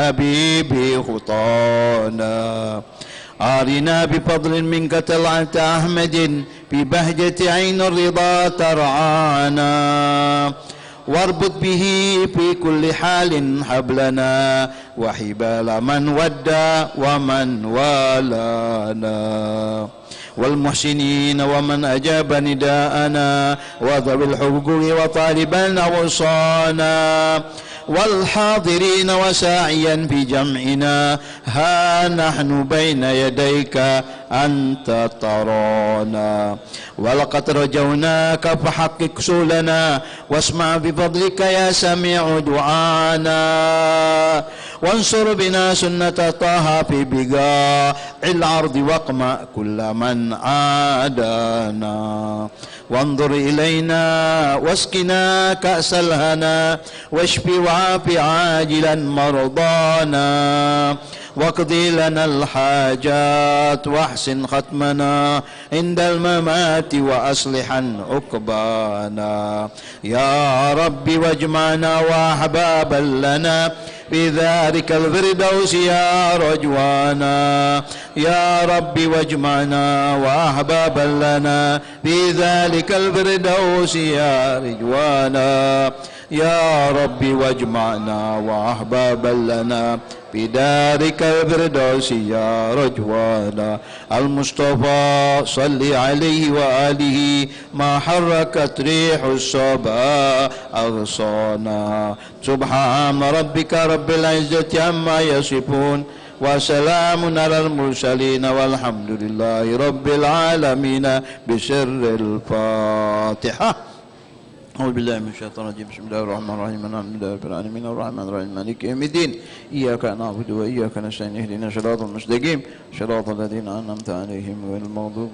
الحبيب خطانا أرنا بفضل منك طلعة أحمد ببهجة عين الرضا ترعانا واربط به في كل حال حبلنا وحبال من ودى ومن والانا والمحسنين ومن أجاب نداءنا وذوي الحقوق وطالبا وصانا والحاضرين وساعيا في جمعنا ها نحن بين يديك أنت ترانا ولقد رجوناك فحقق سؤلنا واسمع بفضلك يا سميع دعانا وانصر بنا سنة طه في بقاع الأرض واقمع كل من عادانا وانظر إلينا واسقنا كأس الهنا واشف وعاف عاجلا مرضانا واقضي لنا الحاجات واحسن ختمنا عند الممات وأصلحا عقبانا يا رب واجمعنا وأحبابا لنا في ذلك الفردوس يا رجوانا يا رب واجمعنا وأحبابا لنا في ذلك الفردوس يا رجوانا يا رب واجمعنا وأحبابا لنا في دارك الفردوس يا رجوانا المصطفى صل عليه وآله ما حركت ريح الصبا أغصانا سبحان ربك رب العزة عما يصفون وسلام على المرسلين والحمد لله رب العالمين بسر الفاتحة. أعوذ بالله من الشيطان الرجيم. بسم الله الرحمن الرحيم. الحمد لله رب العالمين الرحمن الرحيم مالك يوم الدين إياك نعبد وإياك نستعين اهدنا الصراط المستقيم صراط الذين أنعمت عليهم غير المغضوب.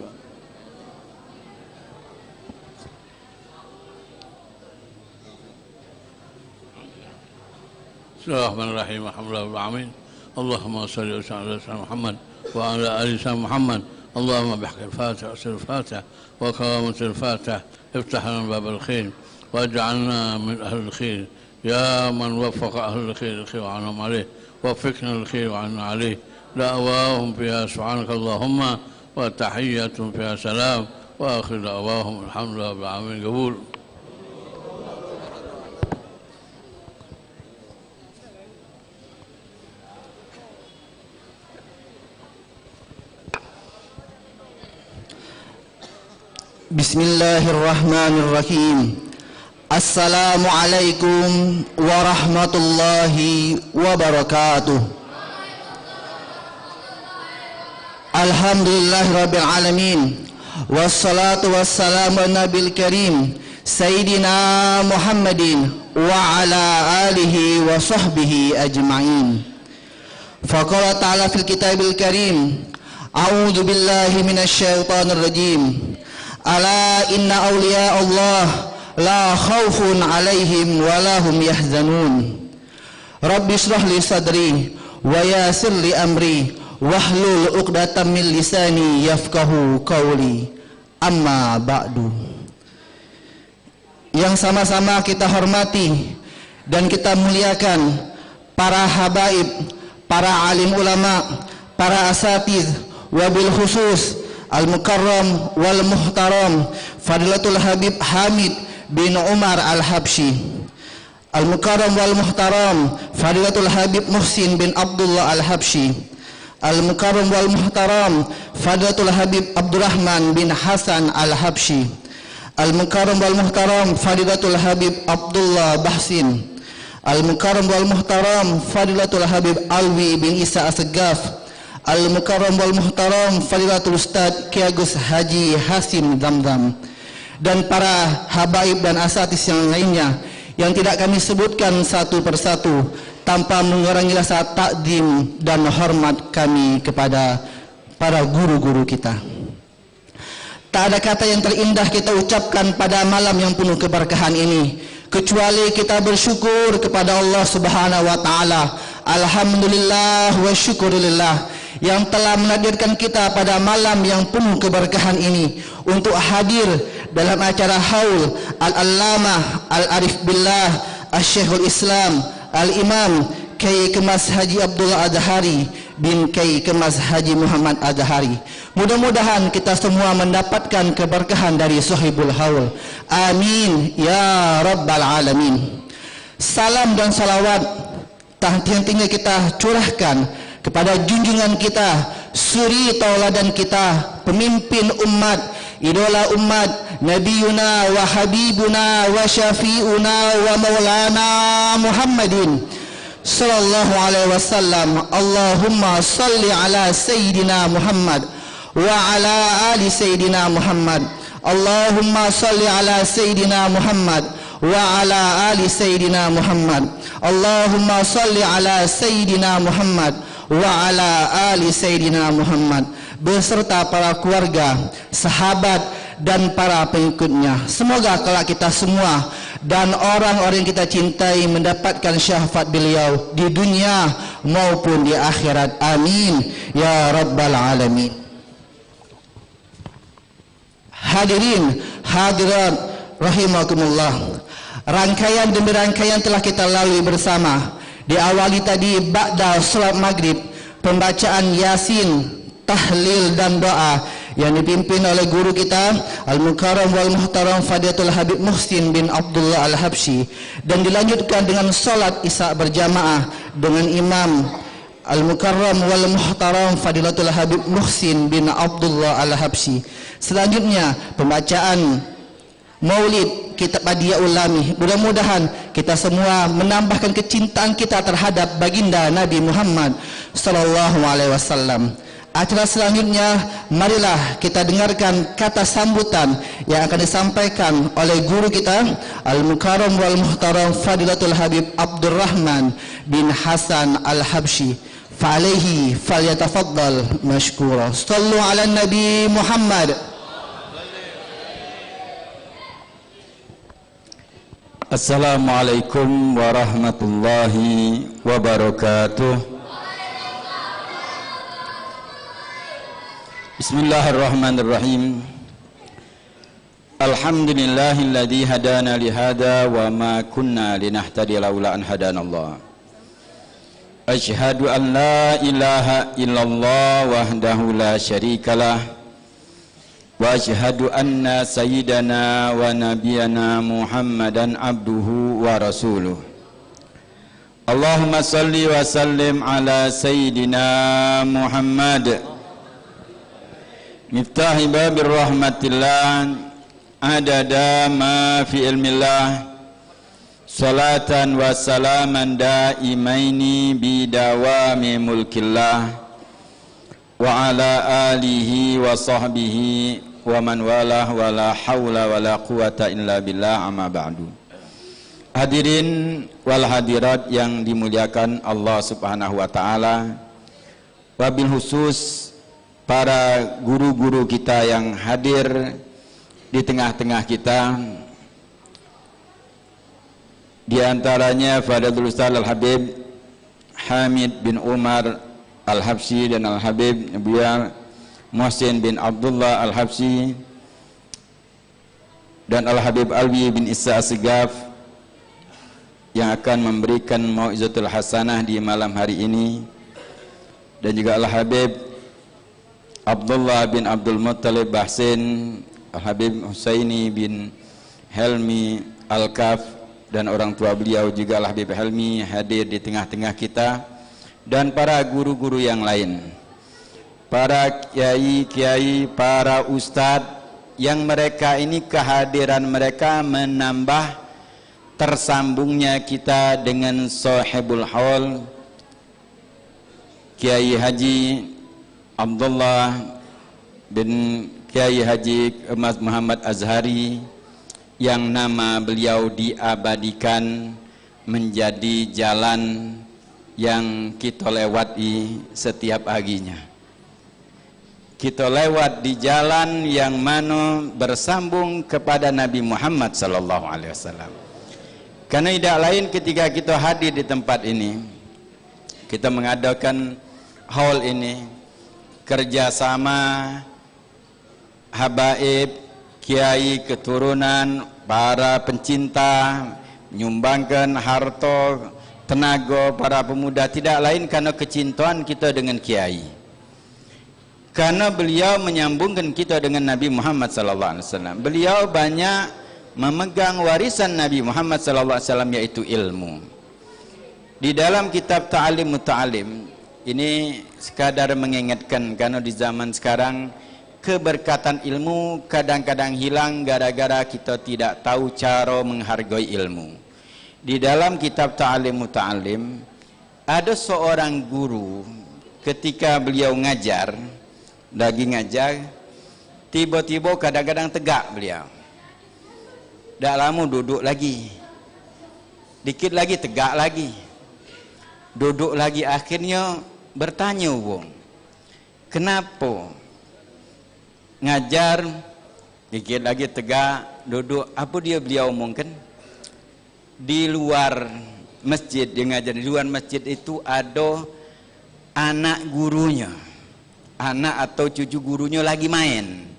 بسم الله الرحمن الرحيم. الحمد لله رب العالمين. اللهم صل وسلم على سيدنا محمد وعلى آل سيدنا محمد. اللهم بحق الفاتحة وسر الفاتحة وكرامة الفاتحة افتح لنا باب الخير واجعلنا من أهل الخير يا من وفق أهل الخير الخير وعنهم عليه وفقنا الخير وعنا عليه دعواهم فيها سبحانك اللهم وتحياتهم فيها سلام وآخر دعواهم الحمد لله رب العالمين قبول. Bismillahirrahmanirrahim. Assalamualaikum warahmatullahi wabarakatuh. Alhamdulillahirabbil alamin. Wassalatu wassalamu ala nabil karim Sayyidina Muhammadin wa ala alihi wa sahbihi ajma'in. Faqala ta'ala fil kitabil karim a'udzu billahi minasy syaithanir rajim. Ala inna awliya Allah la khawfun alaihim wa lahum yahzanun. Rabbi shrah li sadri wa yassir li amri wahlul 'uqdatam min lisani yafqahu qawli. Amma ba'du. Yang sama-sama kita hormati dan kita muliakan para habaib, para alim ulama, para asatiz, wabil khusus Al-Mukarram wal Muhtaram Fadilatul Habib Hamid bin Umar Al-Habsyi. Al-Mukarram wal Muhtaram Fadilatul Habib Muhsin bin Abdullah Al-Habsyi. Al-Mukarram wal Muhtaram Fadilatul Habib Abdurrahman bin Hasan Al-Habsyi. Al-Mukarram wal Muhtaram Fadilatul Habib Abdullah Bahsin. Al-Mukarram wal Muhtaram Fadilatul Habib Alwi bin Isa Asgaf. Al-Mukarram wal Muhtaram Fadilatul Ustadz Ki Agus Haji Hasim Damdam, dan para habaib dan asatis yang lainnya yang tidak kami sebutkan satu persatu tanpa mengurangi rasa takdim dan hormat kami kepada para guru-guru kita. Tak ada kata yang terindah kita ucapkan pada malam yang penuh keberkahan ini kecuali kita bersyukur kepada Allah Subhanahu wa taala. Alhamdulillah wa syukurillah yang telah menakdirkan kita pada malam yang penuh keberkahan ini untuk hadir dalam acara haul Al-Allamah Al-Arif Billah Asy-Syekhul Islam Al-Imam Kiai Kemas Haji Abdullah Azhari bin Kiai Kemas Haji Muhammad Azhari. Mudah-mudahan kita semua mendapatkan keberkahan dari Sahibul Haul. Amin ya rabbal alamin. Salam dan salawat tak henti-hentinya kita curahkan kepada junjungan kita, suri tauladan kita, pemimpin umat, idola umat, Nabiyuna wa Habibuna wa Syafi'una wa Maulana Muhammadin sallallahu alaihi wasallam. Allahumma salli ala Sayyidina Muhammad wa ala ali Sayyidina Muhammad. Allahumma salli ala Sayyidina Muhammad wa ala ali Sayyidina Muhammad. Allahumma salli ala Sayyidina Muhammad wa ala ali Sayyidina Muhammad, beserta para keluarga, sahabat dan para pengikutnya. Semoga kelak kita semua dan orang-orang yang kita cintai mendapatkan syafaat beliau di dunia maupun di akhirat. Amin ya rabbal alamin. Hadirin hadirat rahimakumullah, rangkaian demi rangkaian telah kita lalui bersama. Diawali tadi ba'da salat maghrib, pembacaan Yasin, tahlil dan doa yang dipimpin oleh guru kita Al-Mukarram wal Muhtaram Fadilatul Habib Muhsin bin Abdullah Al-Habsyi, dan dilanjutkan dengan salat Isya berjamaah dengan Imam Al-Mukarram wal Muhtaram Fadilatul Habib Muhsin bin Abdullah Al-Habsyi. Selanjutnya pembacaan Maulid kitab Hadiah Ulami. Mudah-mudahan kita semua menambahkan kecintaan kita terhadap baginda Nabi Muhammad sallallahu alaihi wasallam. Acara selanjutnya, marilah kita dengarkan kata sambutan yang akan disampaikan oleh guru kita Al-Mukarram wal Muhtaram Fadilatul Habib Abdurrahman bin Hasan Al-Habsyi. Fa'alaihi falyatafaddal mashkura. Sallu ala Nabi Muhammad. Assalamualaikum warahmatullahi wabarakatuh. Bismillahirrahmanirrahim. Alhamdulillahilladzi hadana lihada wa ma kunna linahtadiya laula an hadanallah. Asyhadu an la ilaha illallah wahdahu la syarikalah. Wa asyhadu anna sayyidana wa nabiyana Muhammadan abduhu wa rasuluh. Allahumma salli wa sallim ala sayyidina Muhammad miftahi babir rahmatillah adada ma fi ilmillah, salatan wa salaman daimaini bidawami mulkillah wa ala alihi wa sahbihi wa man walah wa la hawla wa la quwata illa billah, amma ba'du. Hadirin wal hadirat yang dimuliakan Allah subhanahu wa ta'ala, wabil khusus para guru-guru kita yang hadir di tengah-tengah kita, di antaranya Fadilul Ustaz Al-Habib Hamid bin Umar Al-Habsyi dan Al-Habib Buya Muhsin bin Abdullah Al-Habsyi dan Al-Habib Alwi bin Isa Asgaf yang akan memberikan mau'izatul hasanah di malam hari ini, dan juga Al-Habib Abdullah bin Abdul Muttalib Bahsin, Al-Habib Husaini bin Helmi Al-Kaf dan orang tua beliau juga Al-Habib Helmi hadir di tengah-tengah kita, dan para guru-guru yang lain, para kiai-kiai, para ustadz yang mereka ini kehadiran mereka menambah tersambungnya kita dengan Sahibul Haul Kiai Haji Abdullah bin Kiai Haji Muhammad Azhari, yang nama beliau diabadikan menjadi jalan yang kita lewati setiap paginya. Kita lewat di jalan yang mana bersambung kepada Nabi Muhammad sallallahu alaihi wasallam. Karena tidak lain ketika kita hadir di tempat ini, kita mengadakan haul ini kerjasama habaib, kiai, keturunan, para pencinta, menyumbangkan harta, tenaga para pemuda tidak lain karena kecintaan kita dengan kiai. Karena beliau menyambungkan kita dengan Nabi Muhammad sallallahu alaihi wasallam. Beliau banyak memegang warisan Nabi Muhammad sallallahu alaihi wasallam, yaitu ilmu. Di dalam kitab Ta'alim Muta'alim ini sekadar mengingatkan, karena di zaman sekarang keberkatan ilmu kadang-kadang hilang gara-gara kita tidak tahu cara menghargai ilmu. Di dalam kitab Ta'alim Muta'alim ada seorang guru, ketika beliau ngajar, lagi ngajar, tiba-tiba kadang-kadang tegak beliau. Dah lama duduk lagi, dikit lagi tegak lagi, duduk lagi, akhirnya bertanya, wong, kenapa ngajar dikit lagi tegak duduk? Apa beliau omongkan? Di luar masjid, dia ngajar di luar masjid itu ada anak gurunya, anak atau cucu gurunya lagi main.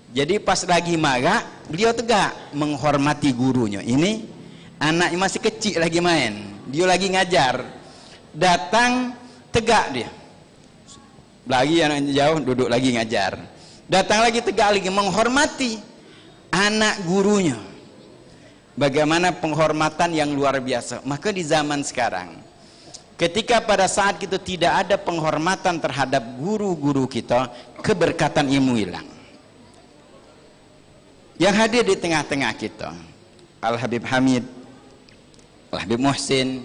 Jadi pas lagi marah, beliau tegak menghormati gurunya. Ini anaknya masih kecil lagi main, dia lagi ngajar, datang tegak dia. Lagi anaknya jauh, duduk lagi ngajar. Datang lagi tegak lagi menghormati anak gurunya. Bagaimana penghormatan yang luar biasa. Maka di zaman sekarang, ketika pada saat kita tidak ada penghormatan terhadap guru-guru kita, keberkatan ilmu hilang. Yang hadir di tengah-tengah kita, Al-Habib Hamid, Al-Habib Muhsin,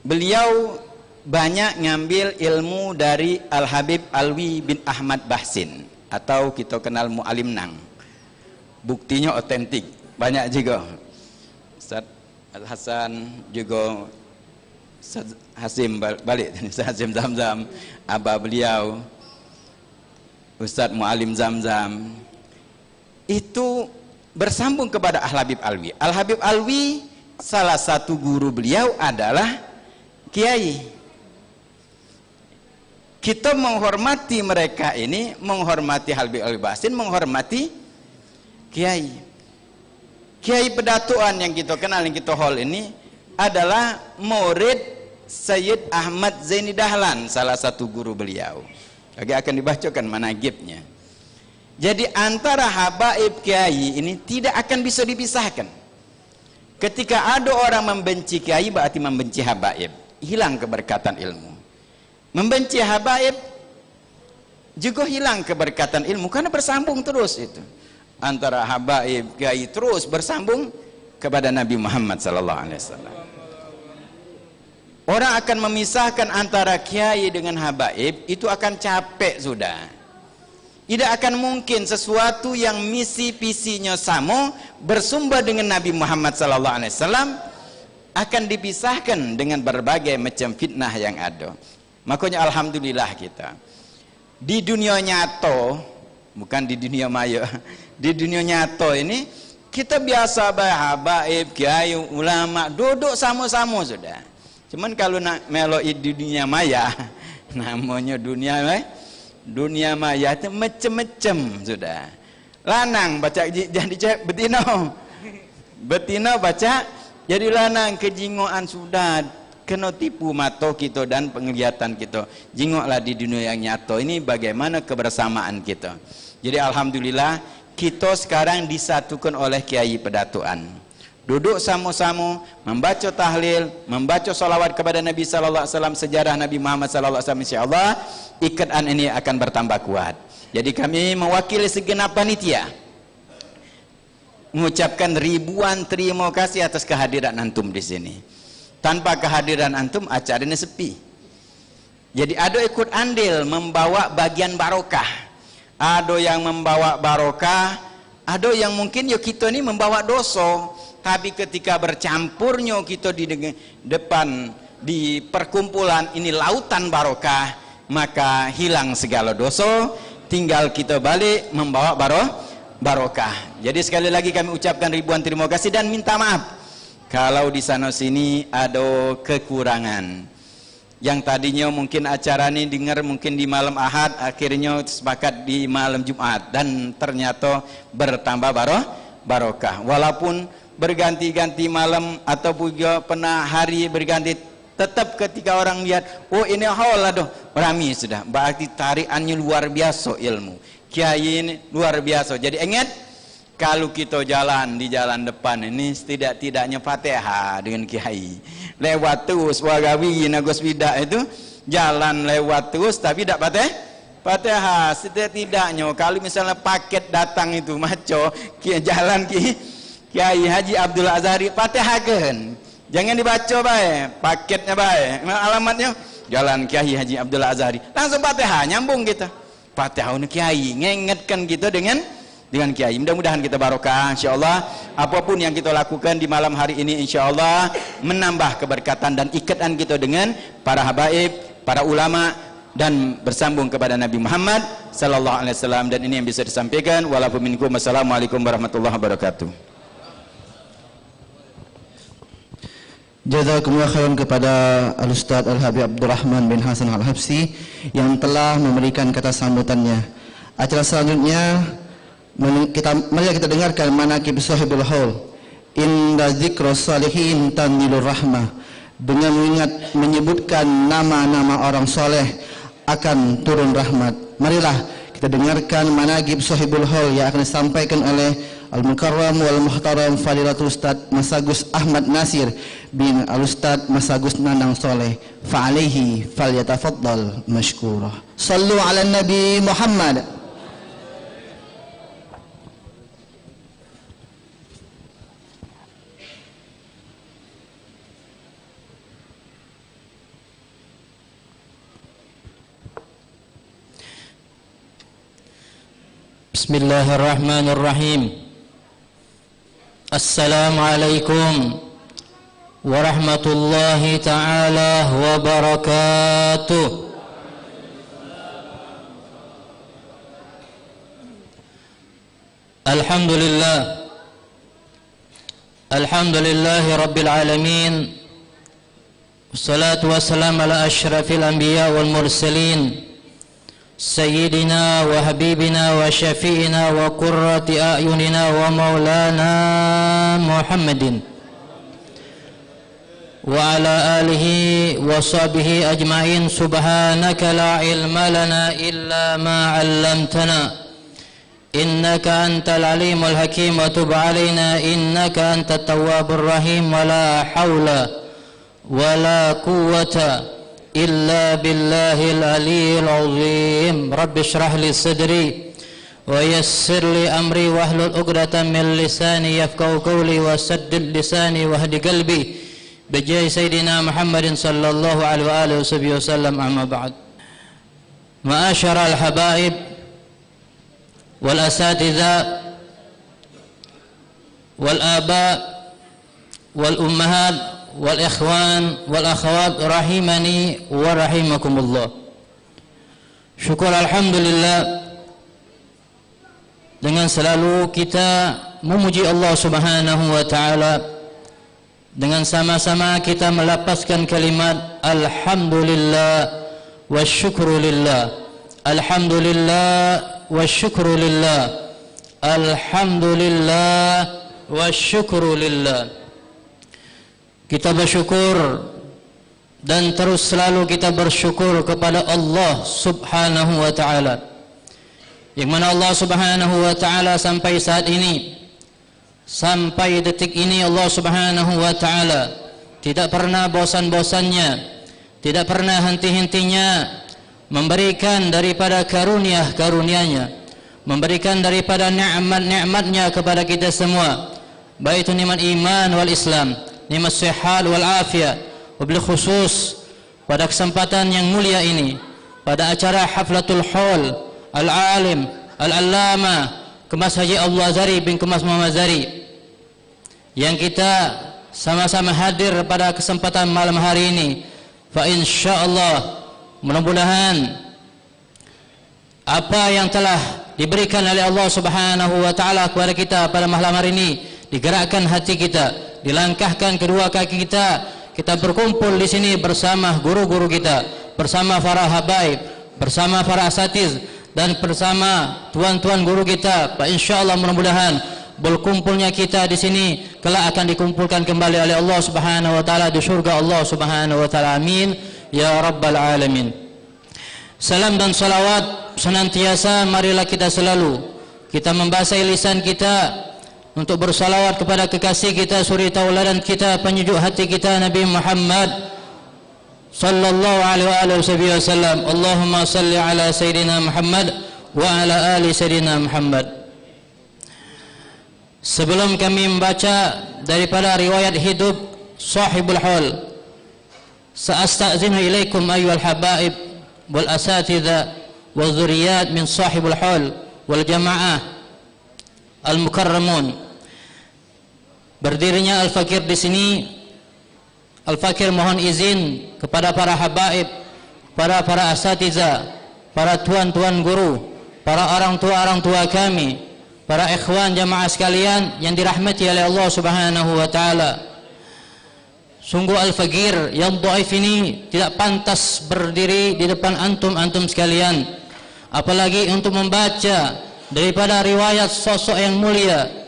beliau banyak ngambil ilmu dari Al-Habib Alwi bin Ahmad Bahsin, atau kita kenal Mu'alim Nang. Buktinya otentik, banyak juga. Ustaz Al-Hasan juga, Ustaz Hasim balik, Ustaz Hasim Zamzam, abah beliau, Ustaz Mu'alim Zamzam, itu bersambung kepada Al-Habib Alwi. Al-Habib Alwi, salah satu guru beliau adalah kiai. Kita menghormati mereka ini, menghormati Habib Alwi Bahsin, menghormati kiai. Kiai Pedatuan yang kita kenal, yang kita hol ini adalah murid Sayyid Ahmad Zaini Dahlan, salah satu guru beliau. Lagi akan dibacakan managibnya. Jadi antara habaib kiai ini tidak akan bisa dipisahkan. Ketika ada orang membenci kiai, berarti membenci habaib, hilang keberkatan ilmu. Membenci habaib juga hilang keberkatan ilmu, karena bersambung terus itu. Antara habaib kiai terus bersambung kepada Nabi Muhammad sallallahu alaihi wasallam. Orang akan memisahkan antara kiai dengan habaib, itu akan capek sudah. Tidak akan mungkin sesuatu yang misi visinya sama, bersumber dengan Nabi Muhammad sallallahu alaihi wasallam, akan dipisahkan dengan berbagai macam fitnah yang ada. Makanya alhamdulillah kita di dunia nyata, bukan di dunia maya, di dunia nyata ini kita biasa habaib, kiai, ulama duduk sama-sama sudah. Cuman kalau nak meloi di dunia maya, namanya dunia maya itu macam-macam sudah. Lanang baca jadi betina, betina baca jadi lanang, kejingoan sudah, kena tipu mata kita dan penglihatan kita. Jingoklah di dunia yang nyata ini bagaimana kebersamaan kita. Jadi alhamdulillah kita sekarang disatukan oleh Kiai Pedatuan. Duduk sama-sama membaca tahlil, membaca salawat kepada Nabi sallallahu alaihi wasallam, sejarah Nabi Muhammad sallallahu alaihi wasallam, insyaallah ikatan ini akan bertambah kuat. Jadi kami mewakili segenap panitia mengucapkan ribuan terima kasih atas kehadiran antum di sini. Tanpa kehadiran antum acara ini sepi. Jadi ada ikut andil membawa bagian barokah. Ada yang membawa barokah, ada yang mungkin ya kita ini membawa dosa. Tapi ketika bercampurnya kita di depan di perkumpulan ini lautan barokah, maka hilang segala dosa, tinggal kita balik membawa barokah. Jadi sekali lagi kami ucapkan ribuan terima kasih dan minta maaf kalau di sana sini ada kekurangan. Yang tadinya mungkin acara ini dengar mungkin di malam Ahad, akhirnya sepakat di malam Jumat, dan ternyata bertambah barokah. Walaupun berganti-ganti malam ataupun juga pernah hari berganti, tetap ketika orang lihat, oh ini haul aduh rami sudah, berarti tarikannya luar biasa ilmu. Kiai ini luar biasa. Jadi ingat, kalau kita jalan di jalan depan ini setidak-tidaknya Fatihah dengan kiai. Lewat terus Wagawi Nagos Bidak itu jalan lewat terus tapi tidak Fatihah. Setidak-tidaknya kalau misalnya paket datang itu maco jalan Kiai Haji Abdul Azhari, Fatihahkan. Jangan dibaca baik, paketnya baik. Alamatnya Jalan Kiai Haji Abdul Azhari. Langsung Fatihah, nyambung kita. Fatihah ini Kiai, ngingetkan kita dengan Kiai. Mudah-mudahan kita barokah insyaallah. Apapun yang kita lakukan di malam hari ini insyaallah menambah keberkatan dan ikatan kita dengan para habaib, para ulama, dan bersambung kepada Nabi Muhammad sallallahu alaihi wasallam. Dan ini yang bisa disampaikan. Walaupun minkum. Wassalamualaikum warahmatullahi wabarakatuh. Jazakumullah khairan kepada Al-Ustaz Al-Habib Abdurrahman bin Hasan Al-Habsi yang telah memberikan kata sambutannya. Acara selanjutnya mari kita dengarkan manaqib sahibul haul. Inda dzikros salihin tanzilur rahmah. Dengan menyebutkan nama-nama orang soleh akan turun rahmat. Marilah kita dengarkan manaqib sahibul haul yang akan disampaikan oleh Al-Mukarram wal Muhtaram Fadilatul Ustaz Masagus Ahmad Nasir bin Al-Ustaz Masagus Nanang Soleh. Fa'alaihi falyatafaddal mashkura. Sallu ala Nabi Muhammad. Bismillahirrahmanirrahim. Assalamualaikum warahmatullahi ta'ala wabarakatuh. Alhamdulillah. Alhamdulillahi rabbil alamin. Wassalatu wassalamu ala asyrafil anbiya wal mursalin Sayyidina wa habibina wa syafi'ina wa qurrati a'yunina wa maulana Muhammadin wa ala alihi wa sahbihi ajma'in. Subhanaka la ilma lana illa ma 'allamtana innaka antal alimul hakim wa tub 'alaina innaka antat tawwabur rahim. Wa la haula wa la quwwata إلا بالله العلي العظيم. رب اشرح لي صدري ويسر لي أمري واحلل عقدة من لساني يفقهوا قولي وسدد لساني واهد قلبي بجاه سيدنا محمد صلى الله عليه وآله وصحبه وسلم. أما بعد. معاشر الحبائب والأساتذة والآباء والأمهات wal ikhwan wal akhwat rahimani wa rahimakumullah. Syukur alhamdulillah dengan selalu kita memuji Allah Subhanahu wa taala, dengan sama-sama kita melapaskan kalimat alhamdulillah wa syukrulillah. Alhamdulillah wa syukrulillah. Alhamdulillah wa syukrulillah. Kita bersyukur dan terus selalu kita bersyukur kepada Allah Subhanahu wa ta'ala, yang mana Allah Subhanahu wa ta'ala sampai saat ini, sampai detik ini, Allah Subhanahu wa ta'ala tidak pernah bosan-bosannya, tidak pernah henti-hentinya memberikan daripada karunia-karunia-Nya, memberikan daripada nikmat-nikmat-Nya kepada kita semua, baik itu nikmat iman wal Islam, nikmat sehat wal afiat. Wabil khusus pada kesempatan yang mulia ini, pada acara Haflatul Haul Al-Alim Al-Allama Kemas Haji Abdul Azhari bin Kemas Muhammad Zari, yang kita sama-sama hadir pada kesempatan malam hari ini. Fa insyaallah mudah-mudahan apa yang telah diberikan oleh Allah Subhanahu wa taala kepada kita pada malam hari ini digerakkan hati kita, dilangkahkan kedua kaki kita, kita berkumpul di sini bersama guru-guru kita, bersama para habaib, bersama para asatiz, dan bersama tuan-tuan guru kita. Insyaallah mudah-mudahan berkumpulnya kita di sini kelak akan dikumpulkan kembali oleh Allah Subhanahu wa taala di surga Allah Subhanahu wa taala. Amin ya rabbal alamin. Salam dan salawat senantiasa marilah kita selalu kita membasahi lisan kita untuk bersalawat kepada kekasih kita, suri tauladan kita, penyejuk hati kita, Nabi Muhammad sallallahu alaihi wasallam. Allahumma salli ala sayyidina Muhammad wa ala ali sayyidina Muhammad. Sebelum kami membaca daripada riwayat hidup sahibul haul, sa'astazinu ilaikum ayyuhal habaib wal asatidha wal dzurriyyat min sahibul haul wal jamaah al mukarramun. Berdirinya Al-Fakir di sini, Al-Fakir mohon izin kepada para habaib, para asatidzah, para tuan-tuan guru, para orang tua kami, para ikhwan jamaah sekalian yang dirahmati oleh Allah Subhanahu wa taala. Sungguh Al-Fakir yang dhaif ini tidak pantas berdiri di depan antum sekalian, apalagi untuk membaca daripada riwayat sosok yang mulia.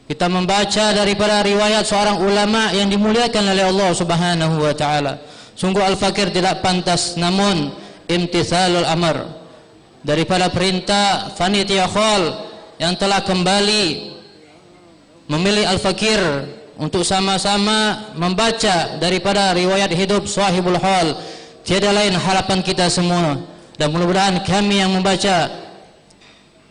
Kita membaca daripada riwayat seorang ulama yang dimuliakan oleh Allah Subhanahu wa taala. Sungguh Al-Fakir tidak pantas, namun imtithalul amr daripada perintah Panitia Khol yang telah kembali memilih Al-Fakir untuk sama-sama membaca daripada riwayat hidup sahibul hal. Tiada lain harapan kita semua, dan mudah-mudahan kami yang membaca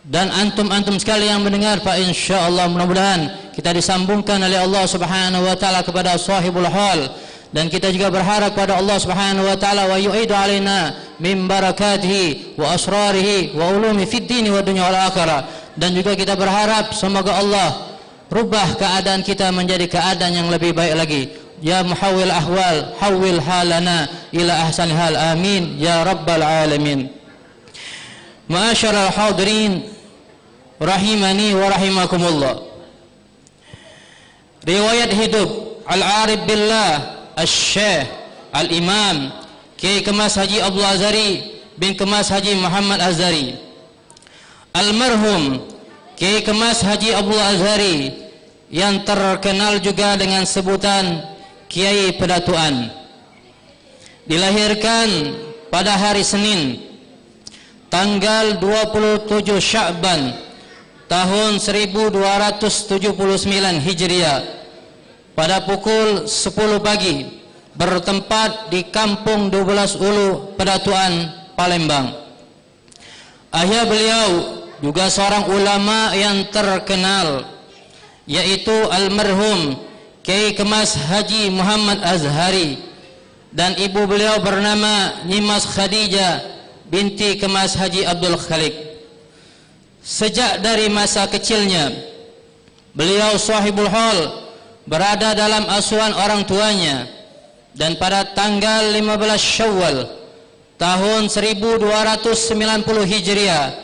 dan antum sekali yang mendengar, Pak, insyaallah mudah-mudahan kita disambungkan oleh Allah Subhanahu wa taala kepada sahibul hal, dan kita juga berharap kepada Allah Subhanahu wa taala wa yu'idu alaina min barakatihi wa asrarihi wa ulumi fid dini wa dunya wal akhirah. Dan juga kita berharap semoga Allah rubah keadaan kita menjadi keadaan yang lebih baik lagi. Ya muhawwil ahwal hawwil halana ila ahsanil hal, amin ya rabbal alamin. Ma'asyiral hadirin rahimani wa rahimakumullah. Riwayat hidup Al-Arif Billah Al-Syekh Al-Imam Kiai Kemas Haji Abdul Azhari bin Kemas Haji Muhammad Azhari, almarhum Kiai Kemas Haji Abdul Azhari yang terkenal juga dengan sebutan Kiai Pedatuan, dilahirkan pada hari Senin tanggal 27 Sya'ban tahun 1279 Hijriah pada pukul 10 pagi, bertempat di Kampung 12 Ulu, Pedatuan, Palembang. Ayah beliau juga seorang ulama yang terkenal, yaitu almarhum Kiai Kemas Haji Muhammad Azhari, dan ibu beliau bernama Nyimas Khadijah binti Kemas Haji Abdul Khalik. Sejak dari masa kecilnya beliau sahibul hal berada dalam asuhan orang tuanya, dan pada tanggal 15 Syawal tahun 1290 Hijriah,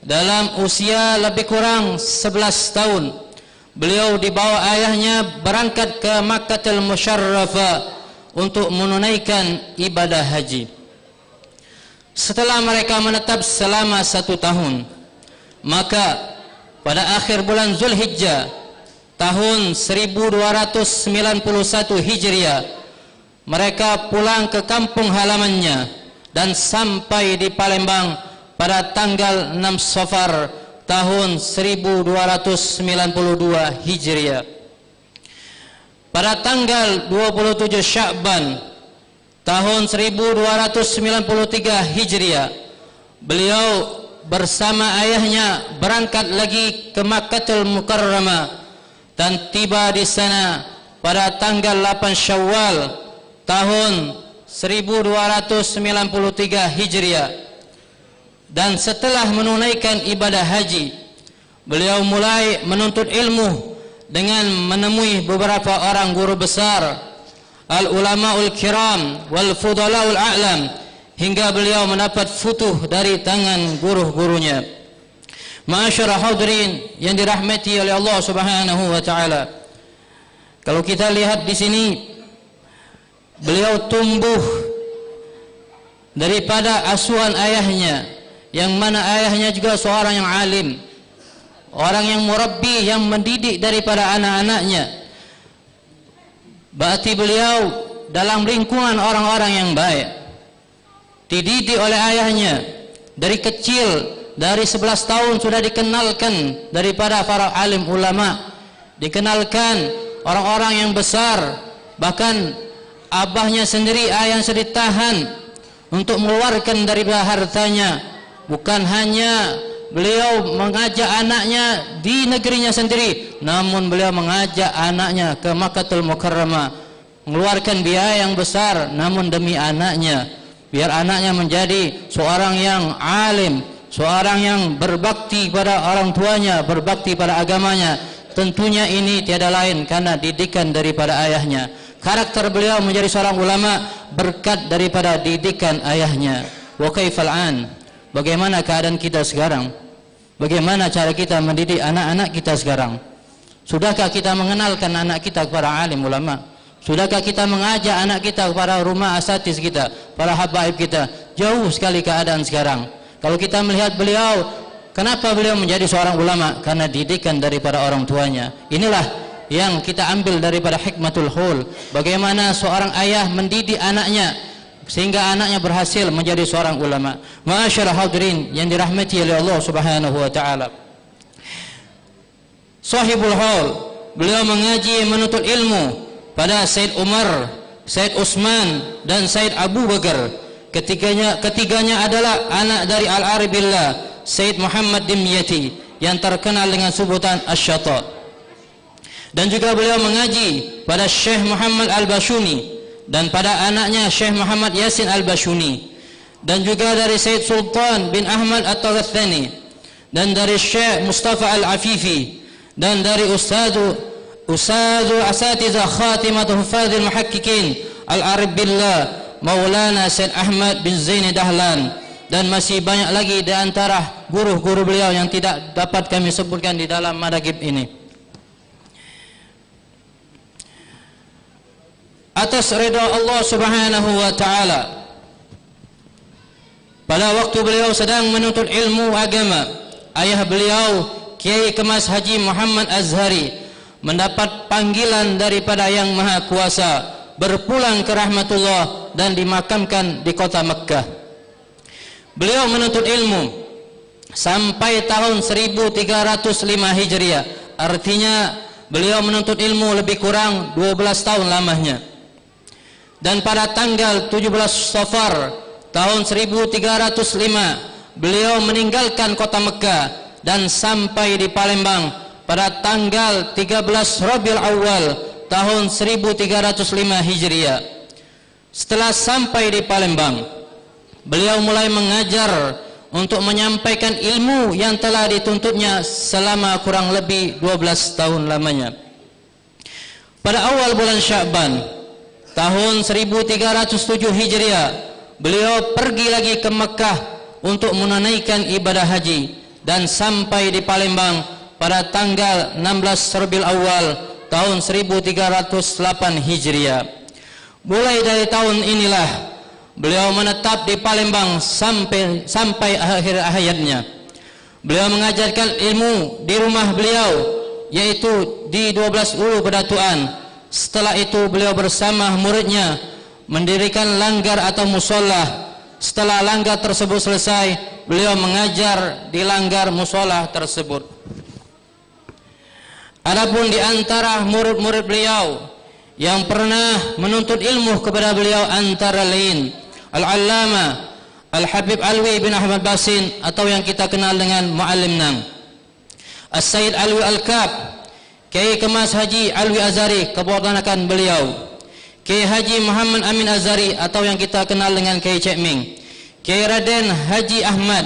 dalam usia lebih kurang 11 tahun, beliau dibawa ayahnya berangkat ke Makkahul Musyarrafah untuk menunaikan ibadah haji. Setelah mereka menetap selama 1 tahun, maka pada akhir bulan Zulhijjah tahun 1291 Hijriah, mereka pulang ke kampung halamannya dan sampai di Palembang pada tanggal 6 Safar tahun 1292 Hijriah. Pada tanggal 27 Sya'ban tahun 1293 Hijriah, beliau bersama ayahnya berangkat lagi ke Makkahul Mukarramah dan tiba di sana pada tanggal 8 Syawal tahun 1293 Hijriah. Dan setelah menunaikan ibadah haji, beliau mulai menuntut ilmu dengan menemui beberapa orang guru besar, al-ulamaul kiram wal fudalaul a'lam, hingga beliau mendapat futuh dari tangan guru-gurunya. Ma'asyiral hadirin yang dirahmati oleh Allah Subhanahu wa taala, kalau kita lihat di sini, beliau tumbuh daripada asuhan ayahnya, yang mana ayahnya juga seorang yang alim, orang yang murabbi, yang mendidik daripada anak-anaknya. Berarti beliau dalam lingkungan orang-orang yang baik, dididik oleh ayahnya dari kecil, dari 11 tahun sudah dikenalkan daripada para alim ulama, dikenalkan orang-orang yang besar, bahkan abahnya sendiri, ayahnya sendiri tahan untuk mengeluarkan daripada hartanya. Bukan hanya beliau mengajak anaknya di negerinya sendiri, namun beliau mengajak anaknya ke Makkahul Mukarramah, mengeluarkan biaya yang besar namun demi anaknya, biar anaknya menjadi seorang yang alim, seorang yang berbakti pada orang tuanya, berbakti pada agamanya. Tentunya ini tiada lain karena didikan daripada ayahnya. Karakter beliau menjadi seorang ulama berkat daripada didikan ayahnya. Wa kaifal an? Bagaimana keadaan kita sekarang? Bagaimana cara kita mendidik anak-anak kita sekarang? Sudahkah kita mengenalkan anak kita kepada alim ulama? Sudahkah kita mengajak anak kita kepada rumah asatiz kita, para habaib kita? Jauh sekali keadaan sekarang. Kalau kita melihat beliau, kenapa beliau menjadi seorang ulama? Karena didikan daripada orang tuanya. Inilah yang kita ambil daripada hikmatul hul. Bagaimana seorang ayah mendidik anaknya sehingga anaknya berhasil menjadi seorang ulama. Ma'asyiral hadirin yang dirahmati oleh Allah Subhanahu wa taala. Sahibul haul, beliau mengaji menuntut ilmu pada Said Umar, Said Utsman dan Said Abu Bakar. Ketiganya adalah anak dari Al-Arif Billah, Said Muhammad Dimyati, yang terkenal dengan sebutan Asy-Syata. Dan juga beliau mengaji pada Syekh Muhammad Al-Bashuni dan pada anaknya Syekh Muhammad Yasin Al-Bashuni, dan juga dari Said Sultan bin Ahmad At-Taghathani, dan dari Syekh Mustafa Al-Afifi, dan dari Ustadzu Asatidzah Khatimatul Hufadzil Muhaqqiqin Al-Arif Billah Maulana Said Ahmad bin Zaini Dahlan, dan masih banyak lagi di antara guru-guru beliau yang tidak dapat kami sebutkan di dalam madagib ini. Atas ridha Allah Subhanahu wa taala, pada waktu beliau sedang menuntut ilmu agama, ayah beliau Kiai Kemas Haji Muhammad Azhari mendapat panggilan daripada Yang Maha Kuasa berpulang ke rahmatullah dan dimakamkan di kota Mekkah. Beliau menuntut ilmu sampai tahun 1305 Hijriah. Artinya beliau menuntut ilmu lebih kurang 12 tahun lamanya. Dan pada tanggal 17 Safar tahun 1305 beliau meninggalkan kota Mekkah dan sampai di Palembang pada tanggal 13 Rabiul Awal tahun 1305 Hijriah. Setelah sampai di Palembang, beliau mulai mengajar untuk menyampaikan ilmu yang telah dituntutnya selama kurang lebih 12 tahun lamanya. Pada awal bulan Sya'ban tahun 1307 Hijriah, beliau pergi lagi ke Mekkah untuk menunaikan ibadah haji dan sampai di Palembang pada tanggal 16 Rabiul Awal tahun 1308 Hijriah. Mulai dari tahun inilah beliau menetap di Palembang sampai akhir hayatnya. Beliau mengajarkan ilmu di rumah beliau, yaitu di 12 Ulu Pedatuan. Setelah itu beliau bersama muridnya mendirikan langgar atau musola. Setelah langgar tersebut selesai, beliau mengajar di langgar musola tersebut. Adapun di antara murid-murid beliau yang pernah menuntut ilmu kepada beliau antara lain Al-Allama Al-Habib Alwi bin Ahmad Basin, atau yang kita kenal dengan Muallim Nang, As-Sayyid Alwi Al-Kab, Kiai Kemas Haji Alwi Azhari, keponakan beliau, Kiai Haji Muhammad Amin Azhari, atau yang kita kenal dengan Kiai Cek Ming, Kiai Raden Haji Ahmad,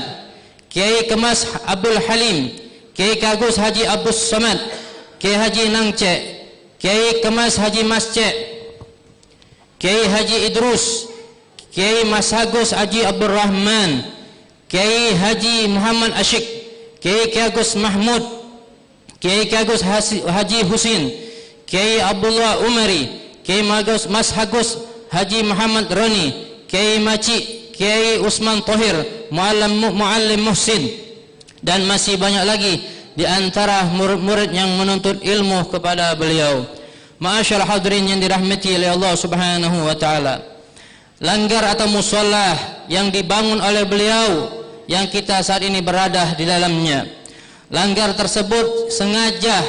Kiai Kemas Abdul Halim, Kiai Kagus Haji Abdus Samad, Kiai Haji Nangcek, Kiai Kemas Haji Mascek, Kiai Haji Idrus, Kiai Mas Agus Haji Abdul Rahman, Kiai Haji Muhammad Asyik, Kiai Agus Mahmud, Kiai Agus Haji Husin, Kiai Abdullah Umari, Kiai Mas Agus Haji Muhammad Roni, Kiai Maci, Kiai Usman Tohir, Muallim Muhsin, dan masih banyak lagi di antara murid-murid yang menuntut ilmu kepada beliau. Ma'asyarul hadirin yang dirahmati oleh Allah Subhanahu wa taala. Langgar atau musalla yang dibangun oleh beliau yang kita saat ini berada di dalamnya. Langgar tersebut sengaja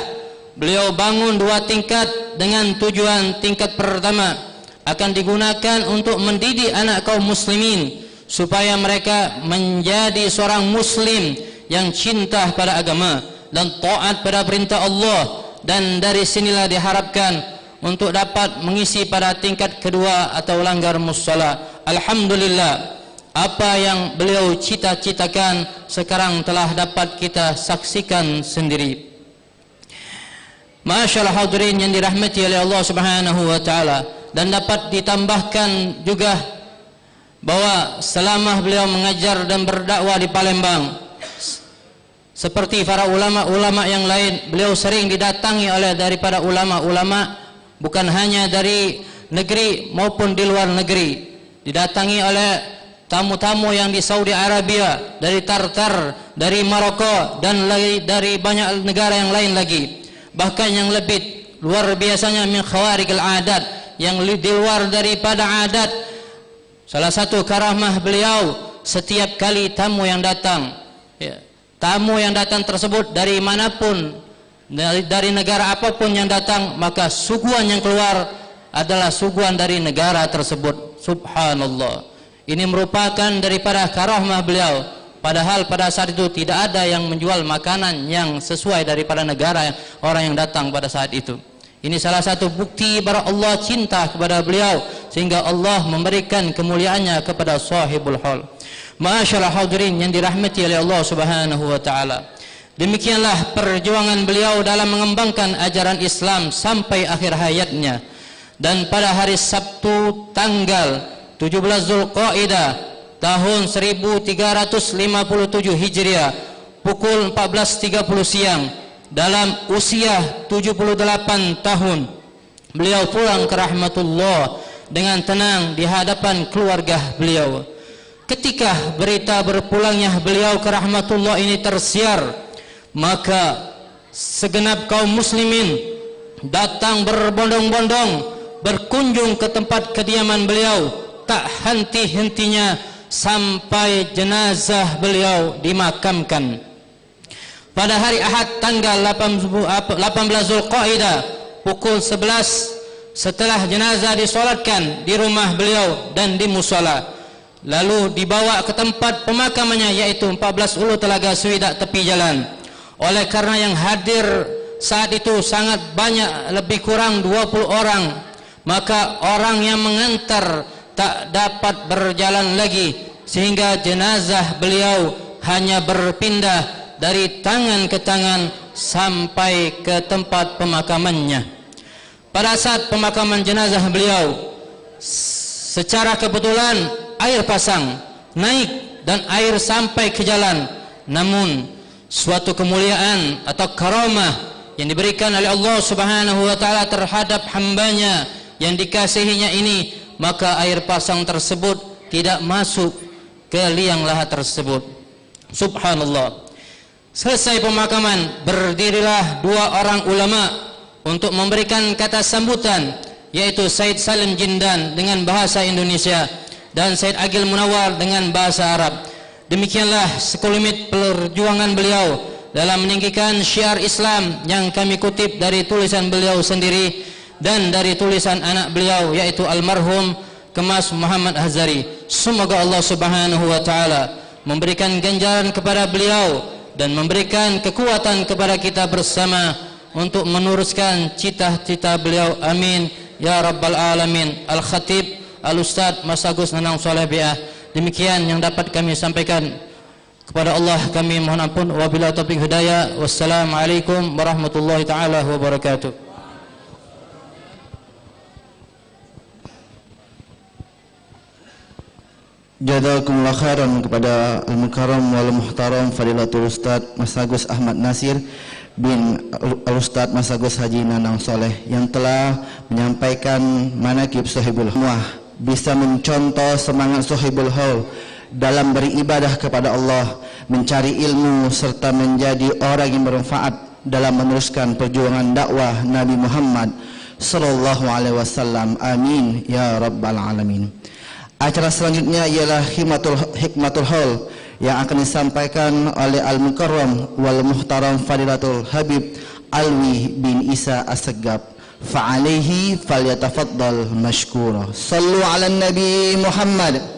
beliau bangun 2 tingkat dengan tujuan tingkat pertama akan digunakan untuk mendidik anak kaum muslimin supaya mereka menjadi seorang muslim yang cinta pada agama dan taat pada perintah Allah, dan dari sinilah diharapkan untuk dapat mengisi pada tingkat kedua atau langgar musalla. Alhamdulillah, apa yang beliau cita-citakan sekarang telah dapat kita saksikan sendiri. Masyaallah hadirin yang dirahmati oleh Allah Subhanahu wa taala, dan dapat ditambahkan juga bahwa selama beliau mengajar dan berdakwah di Palembang, seperti para ulama-ulama yang lain, beliau sering didatangi oleh daripada ulama-ulama bukan hanya dari negeri maupun di luar negeri. Didatangi oleh tamu-tamu yang di Saudi Arabia, dari Tartar, dari Maroko, dan dari banyak negara yang lain lagi. Bahkan yang lebih luar biasanya min khawarikil adat, yang di luar daripada adat. Salah satu karamah beliau, setiap kali tamu yang datang, tamu yang datang tersebut dari manapun, dari negara apapun yang datang, maka suguhan yang keluar adalah suguhan dari negara tersebut. Subhanallah. Ini merupakan daripada karamah beliau. Padahal pada saat itu tidak ada yang menjual makanan yang sesuai daripada negara orang yang datang pada saat itu. Ini salah satu bukti bahwa Allah cinta kepada beliau, sehingga Allah memberikan kemuliaannya kepada sahibul hal. Masyaallah hadirin yang dirahmati oleh Allah Subhanahu wa taala. Demikianlah perjuangan beliau dalam mengembangkan ajaran Islam sampai akhir hayatnya. Dan pada hari Sabtu tanggal 17 Zulqaidah tahun 1357 Hijriah pukul 14.30 siang, dalam usia 78 tahun, beliau pulang ke rahmatullah dengan tenang di hadapan keluarga beliau. Ketika berita berpulangnya beliau ke rahmatullah ini tersiar, maka segenap kaum muslimin datang berbondong-bondong berkunjung ke tempat kediaman beliau, tak henti-hentinya sampai jenazah beliau dimakamkan. Pada hari Ahad tanggal 18 Zulqaidah pukul 11 setelah jenazah disolatkan di rumah beliau dan di musala, lalu dibawa ke tempat pemakamannya, yaitu 14 Ulu Telaga Swidak tepi jalan. Oleh karena yang hadir saat itu sangat banyak, lebih kurang 20 orang, maka orang yang mengantar tak dapat berjalan lagi, sehingga jenazah beliau hanya berpindah dari tangan ke tangan sampai ke tempat pemakamannya. Pada saat pemakaman jenazah beliau, secara kebetulan air pasang naik dan air sampai ke jalan. Namun suatu kemuliaan atau karamah yang diberikan oleh Allah Subhanahu wa taala terhadap hambanya yang dikasihinya ini, maka air pasang tersebut tidak masuk ke liang lahat tersebut. Subhanallah. Selesai pemakaman, berdirilah 2 orang ulama untuk memberikan kata sambutan, yaitu Said Salim Jindan dengan bahasa Indonesia dan Said Agil Munawar dengan bahasa Arab. Demikianlah sekelumit perjuangan beliau dalam meninggikan syiar Islam yang kami kutip dari tulisan beliau sendiri dan dari tulisan anak beliau, yaitu almarhum Kemas Muhammad Hazari. Semoga Allah Subhanahu wa taala memberikan ganjaran kepada beliau dan memberikan kekuatan kepada kita bersama untuk meneruskan cita-cita beliau. Amin ya rabbal alamin. Al-Khatib Al-Ustaz Mas Agus Nanang Soleh Biah. Demikian yang dapat kami sampaikan. Kepada Allah kami mohon ampun. Wabillahi taufiq hidayah. Wassalamualaikum warahmatullahi taala wabarakatuh. Jazakumullah khairan kepada Al-Mukarram wal Muhtaram Fadilatul Ustaz Mas Agus Ahmad Nasir bin Al-Ustaz Mas Agus Haji Nanang Soleh yang telah menyampaikan manaqib Sahibul Hal, bisa mencontoh semangat Sahibul Hal dalam beribadah kepada Allah, mencari ilmu serta menjadi orang yang bermanfaat dalam meneruskan perjuangan dakwah Nabi Muhammad sallallahu alaihi wasallam. Amin ya rabbal alamin. Acara selanjutnya ialah Hikmatul Haul yang akan disampaikan oleh Al-Mukarram wal Muhtaram Fadilatul Habib Alwi bin Isa As-Saggaf. Fa'alaihi falyatafaddal mashkura. Sallu ala Nabi Muhammad.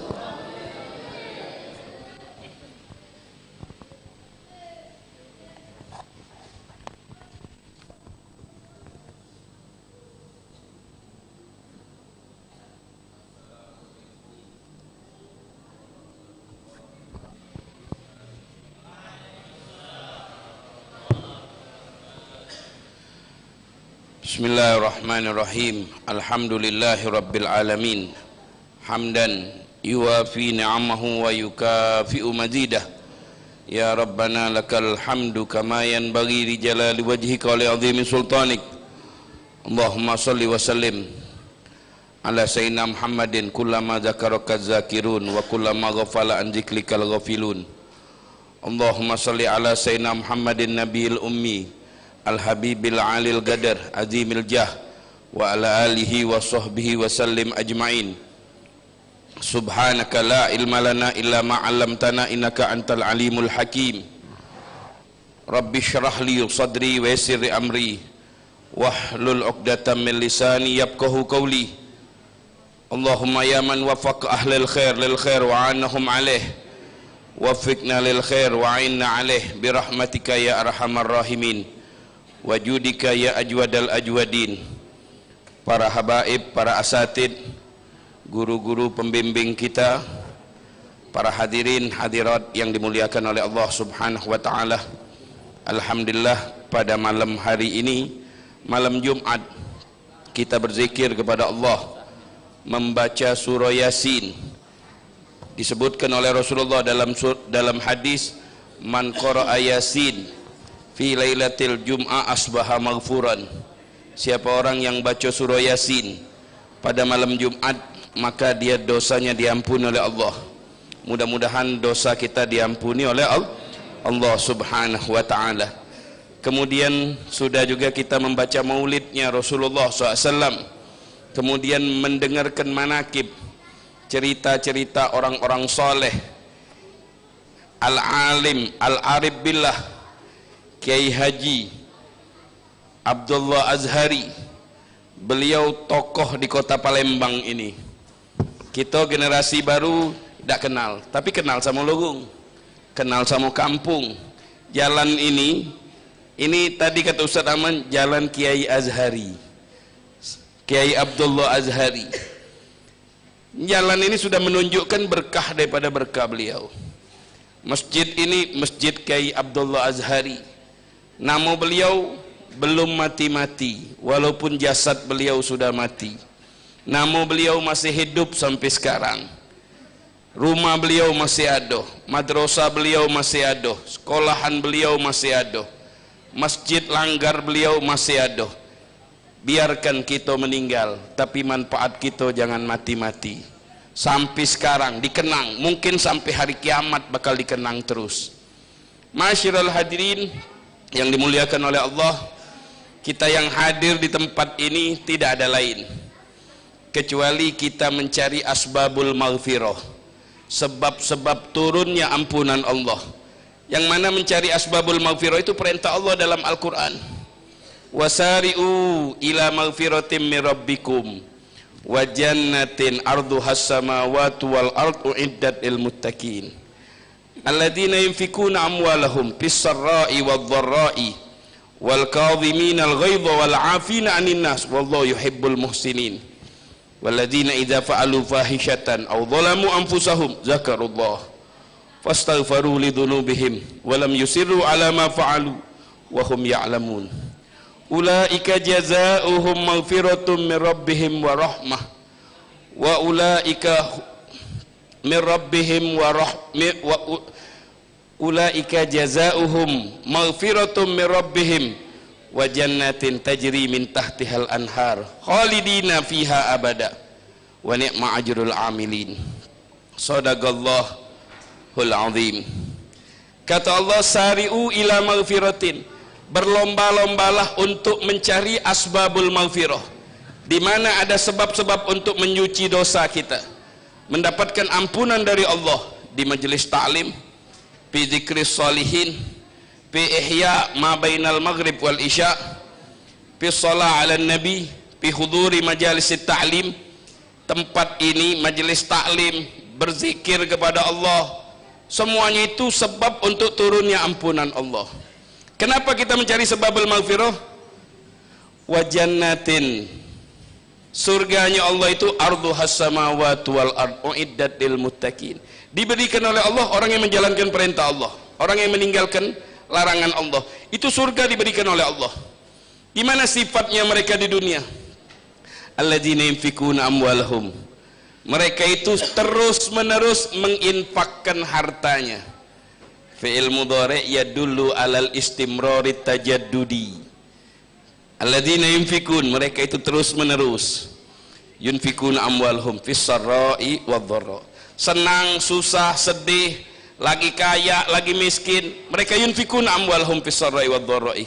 Bismillahirrahmanirrahim. Alhamdulillahi rabbil alamin. Hamdan yuwafi ni'amahu wa yukafi'u mazidah. Ya Rabbana lakal hamdu kama yanbaghi li jalali wajhika wa li 'azimi sultanik. Allahumma salli wa sallim ala sayyidina Muhammadin kullama zakaraka zakirun wa kullama ghafala an dziklikal ghafilun. Allahumma salli ala sayyidina Muhammadin nabiyil ummi Al-Habibil Alil Gadar Azimil Jah wa ala alihi wa sahbihi wa sallim ajma'in. Subhanaka la ilma lana illa ma 'allamtana innaka antal alimul hakim. Rabbi shrah li sadri wa yassir li amri wahlul 'uqdatam min lisani yafqahu qawli. Allahumma ya man wafaqa ahlal khair lil khair wa 'anahum 'alaih waffiqna lil khair wa 'inna 'alaih bi rahmatika ya arhamar rahimin. Wajudika ya ajwadal ajwadin. Para habaib, para asatid, guru-guru pembimbing kita, para hadirin hadirat yang dimuliakan oleh Allah subhanahu wa ta'ala. Alhamdulillah pada malam hari ini, malam Jumat, kita berzikir kepada Allah, membaca surah Yasin. Disebutkan oleh Rasulullah dalam hadis, man qara'a Yasin fi lailatil jum'ah asbaha maghfuran. Siapa orang yang baca surah Yasin pada malam Jumat, maka dia dosanya diampuni oleh Allah. Mudah-mudahan dosa kita diampuni oleh Allah subhanahu wa ta'ala. Kemudian sudah juga kita membaca maulidnya Rasulullah SAW. Kemudian mendengarkan manakib, cerita-cerita orang-orang soleh, al-alim, al-arif billah, Kiai Haji Abdullah Azhari. Beliau tokoh di kota Palembang ini. Kita generasi baru tidak kenal, tapi kenal sama Lugung, kenal sama kampung. Jalan ini tadi kata Ustaz Aman, jalan Kiai Azhari, Kiai Abdullah Azhari. Jalan ini sudah menunjukkan berkah daripada berkah beliau. Masjid ini Masjid Kiai Abdullah Azhari. Nama beliau belum mati-mati, walaupun jasad beliau sudah mati. Nama beliau masih hidup sampai sekarang. Rumah beliau masih ada, madrasah beliau masih ada, sekolahan beliau masih ada, masjid langgar beliau masih ada. Biarkan kita meninggal, tapi manfaat kita jangan mati-mati. Sampai sekarang dikenang, mungkin sampai hari kiamat bakal dikenang terus. Masyiral hadirin yang dimuliakan oleh Allah, kita yang hadir di tempat ini tidak ada lain kecuali kita mencari asbabul maghfirah, sebab-sebab turunnya ampunan Allah. Yang mana mencari asbabul maghfirah itu perintah Allah dalam Al-Quran. Wasari'u ila maghfiratim min rabbikum wa jannatin arduhas samawati wal ardu iddat lil muttaqin alladzina yunfikuna amwalahum fis sarra'i wad dharra'i wal kadhimina al ghaidha wal 'afina 'anil nas wallahu yuhibbul muhsinin walladzina idza fa'alu fahishatan aw dhalamu anfusahum zakarullah fastaghfiru li dhunubihim wa lam yusirru 'ala ma fa'alu wa hum ya'lamun ulaika jazaohum maghfiratun min rabbihim wa rahmah wa ulaika min rabbihim wa ulaika jazaohum maghfiratun min rabbihim wa jannatin tajri min tahtihal anhar khalidina fiha abada wa ni'ma ajrul amilin. Shadaqallah azim. Kata Allah, sari'u ila maghfiratin, berlomba-lombalah untuk mencari asbabul maghfirah, di mana ada sebab-sebab untuk menyuci dosa kita, mendapatkan ampunan dari Allah di majelis ta'lim, fi dzikris sholihin, fi ihya ma bainal maghrib wal isya, fi shalah ala nabi, fi huduri majalis ta'lim. Tempat ini majelis ta'lim, berzikir kepada Allah, semuanya itu sebab untuk turunnya ampunan Allah. Kenapa kita mencari sebabul maghfirah? Wa jannatin, surganya Allah itu arduhas samawati wal ard uiddat lil muttaqin, diberikan oleh Allah orang yang menjalankan perintah Allah, orang yang meninggalkan larangan Allah. Itu surga diberikan oleh Allah. Gimana sifatnya mereka di dunia? Alladzina yunfikuna amwalahum, mereka itu terus menerus menginfakkan hartanya. Fi'il mudhari' yadullu alal istimrari tajaddudi. Alladzina yunfikun, mereka itu terus menerus yunfikuna amwalahum fis sarra'i wadh-dharra, senang, susah, sedih, lagi kaya, lagi miskin, mereka yunfikuna amwalahum fis sarra'i wadh-dharra'i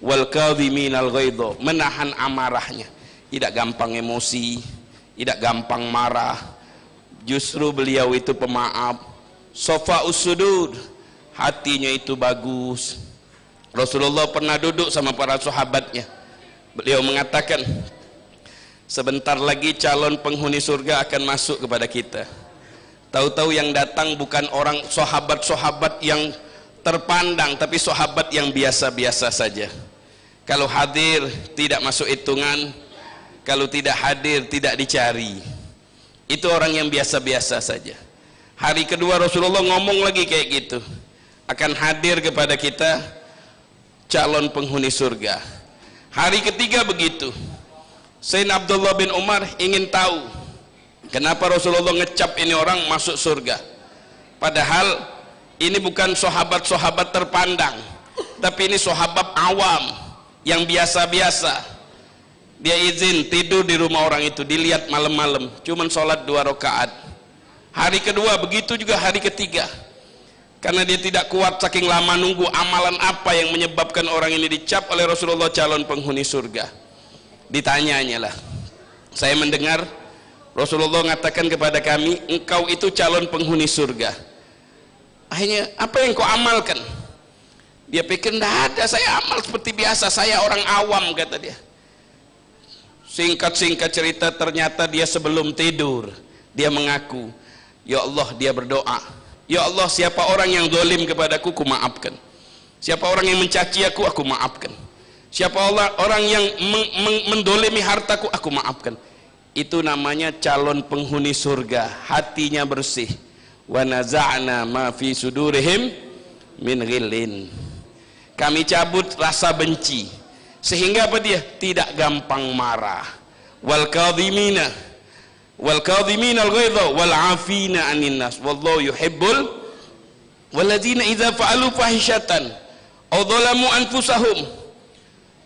wal kadhiminal ghaidha, menahan amarahnya, tidak gampang emosi, tidak gampang marah. Justru beliau itu pemaaf. Sofa'us sudud, hatinya itu bagus. Rasulullah pernah duduk sama para sahabatnya, beliau mengatakan, sebentar lagi calon penghuni surga akan masuk kepada kita. Tahu-tahu yang datang bukan orang sahabat-sahabat yang terpandang, tapi sahabat yang biasa-biasa saja. Kalau hadir tidak masuk hitungan, kalau tidak hadir tidak dicari. Itu orang yang biasa-biasa saja. Hari kedua Rasulullah ngomong lagi kayak gitu, akan hadir kepada kita calon penghuni surga. Hari ketiga begitu. Sayyidina Abdullah bin Umar ingin tahu kenapa Rasulullah ngecap ini orang masuk surga, padahal ini bukan sahabat-sahabat terpandang, tapi ini sahabat awam yang biasa-biasa. Dia izin tidur di rumah orang itu, dilihat malam-malam, cuman sholat 2 rakaat. Hari kedua begitu juga, hari ketiga, karena dia tidak kuat saking lama nunggu, amalan apa yang menyebabkan orang ini dicap oleh Rasulullah calon penghuni surga. Ditanyanya lah, saya mendengar Rasulullah mengatakan kepada kami, engkau itu calon penghuni surga. Akhirnya apa yang kau amalkan? Dia pikir tidak ada, saya amal seperti biasa, saya orang awam, kata dia. Singkat-singkat cerita, ternyata dia sebelum tidur dia mengaku, ya Allah, dia berdoa, ya Allah, siapa orang yang zalim kepadaku, aku maafkan. Siapa orang yang mencaci aku maafkan. Siapa orang yang mendolimi hartaku, aku maafkan. Itu namanya calon penghuni surga, hatinya bersih. Wa naza'na ma fi sudurihim min ghillin, kami cabut rasa benci, sehingga apa dia? Tidak gampang marah. Wal kadhimina al-ghaidha wal 'afina 'anil nas wallahu yuhibbul walladzina idza fa'alu fahishatan aw dhalamu anfusahum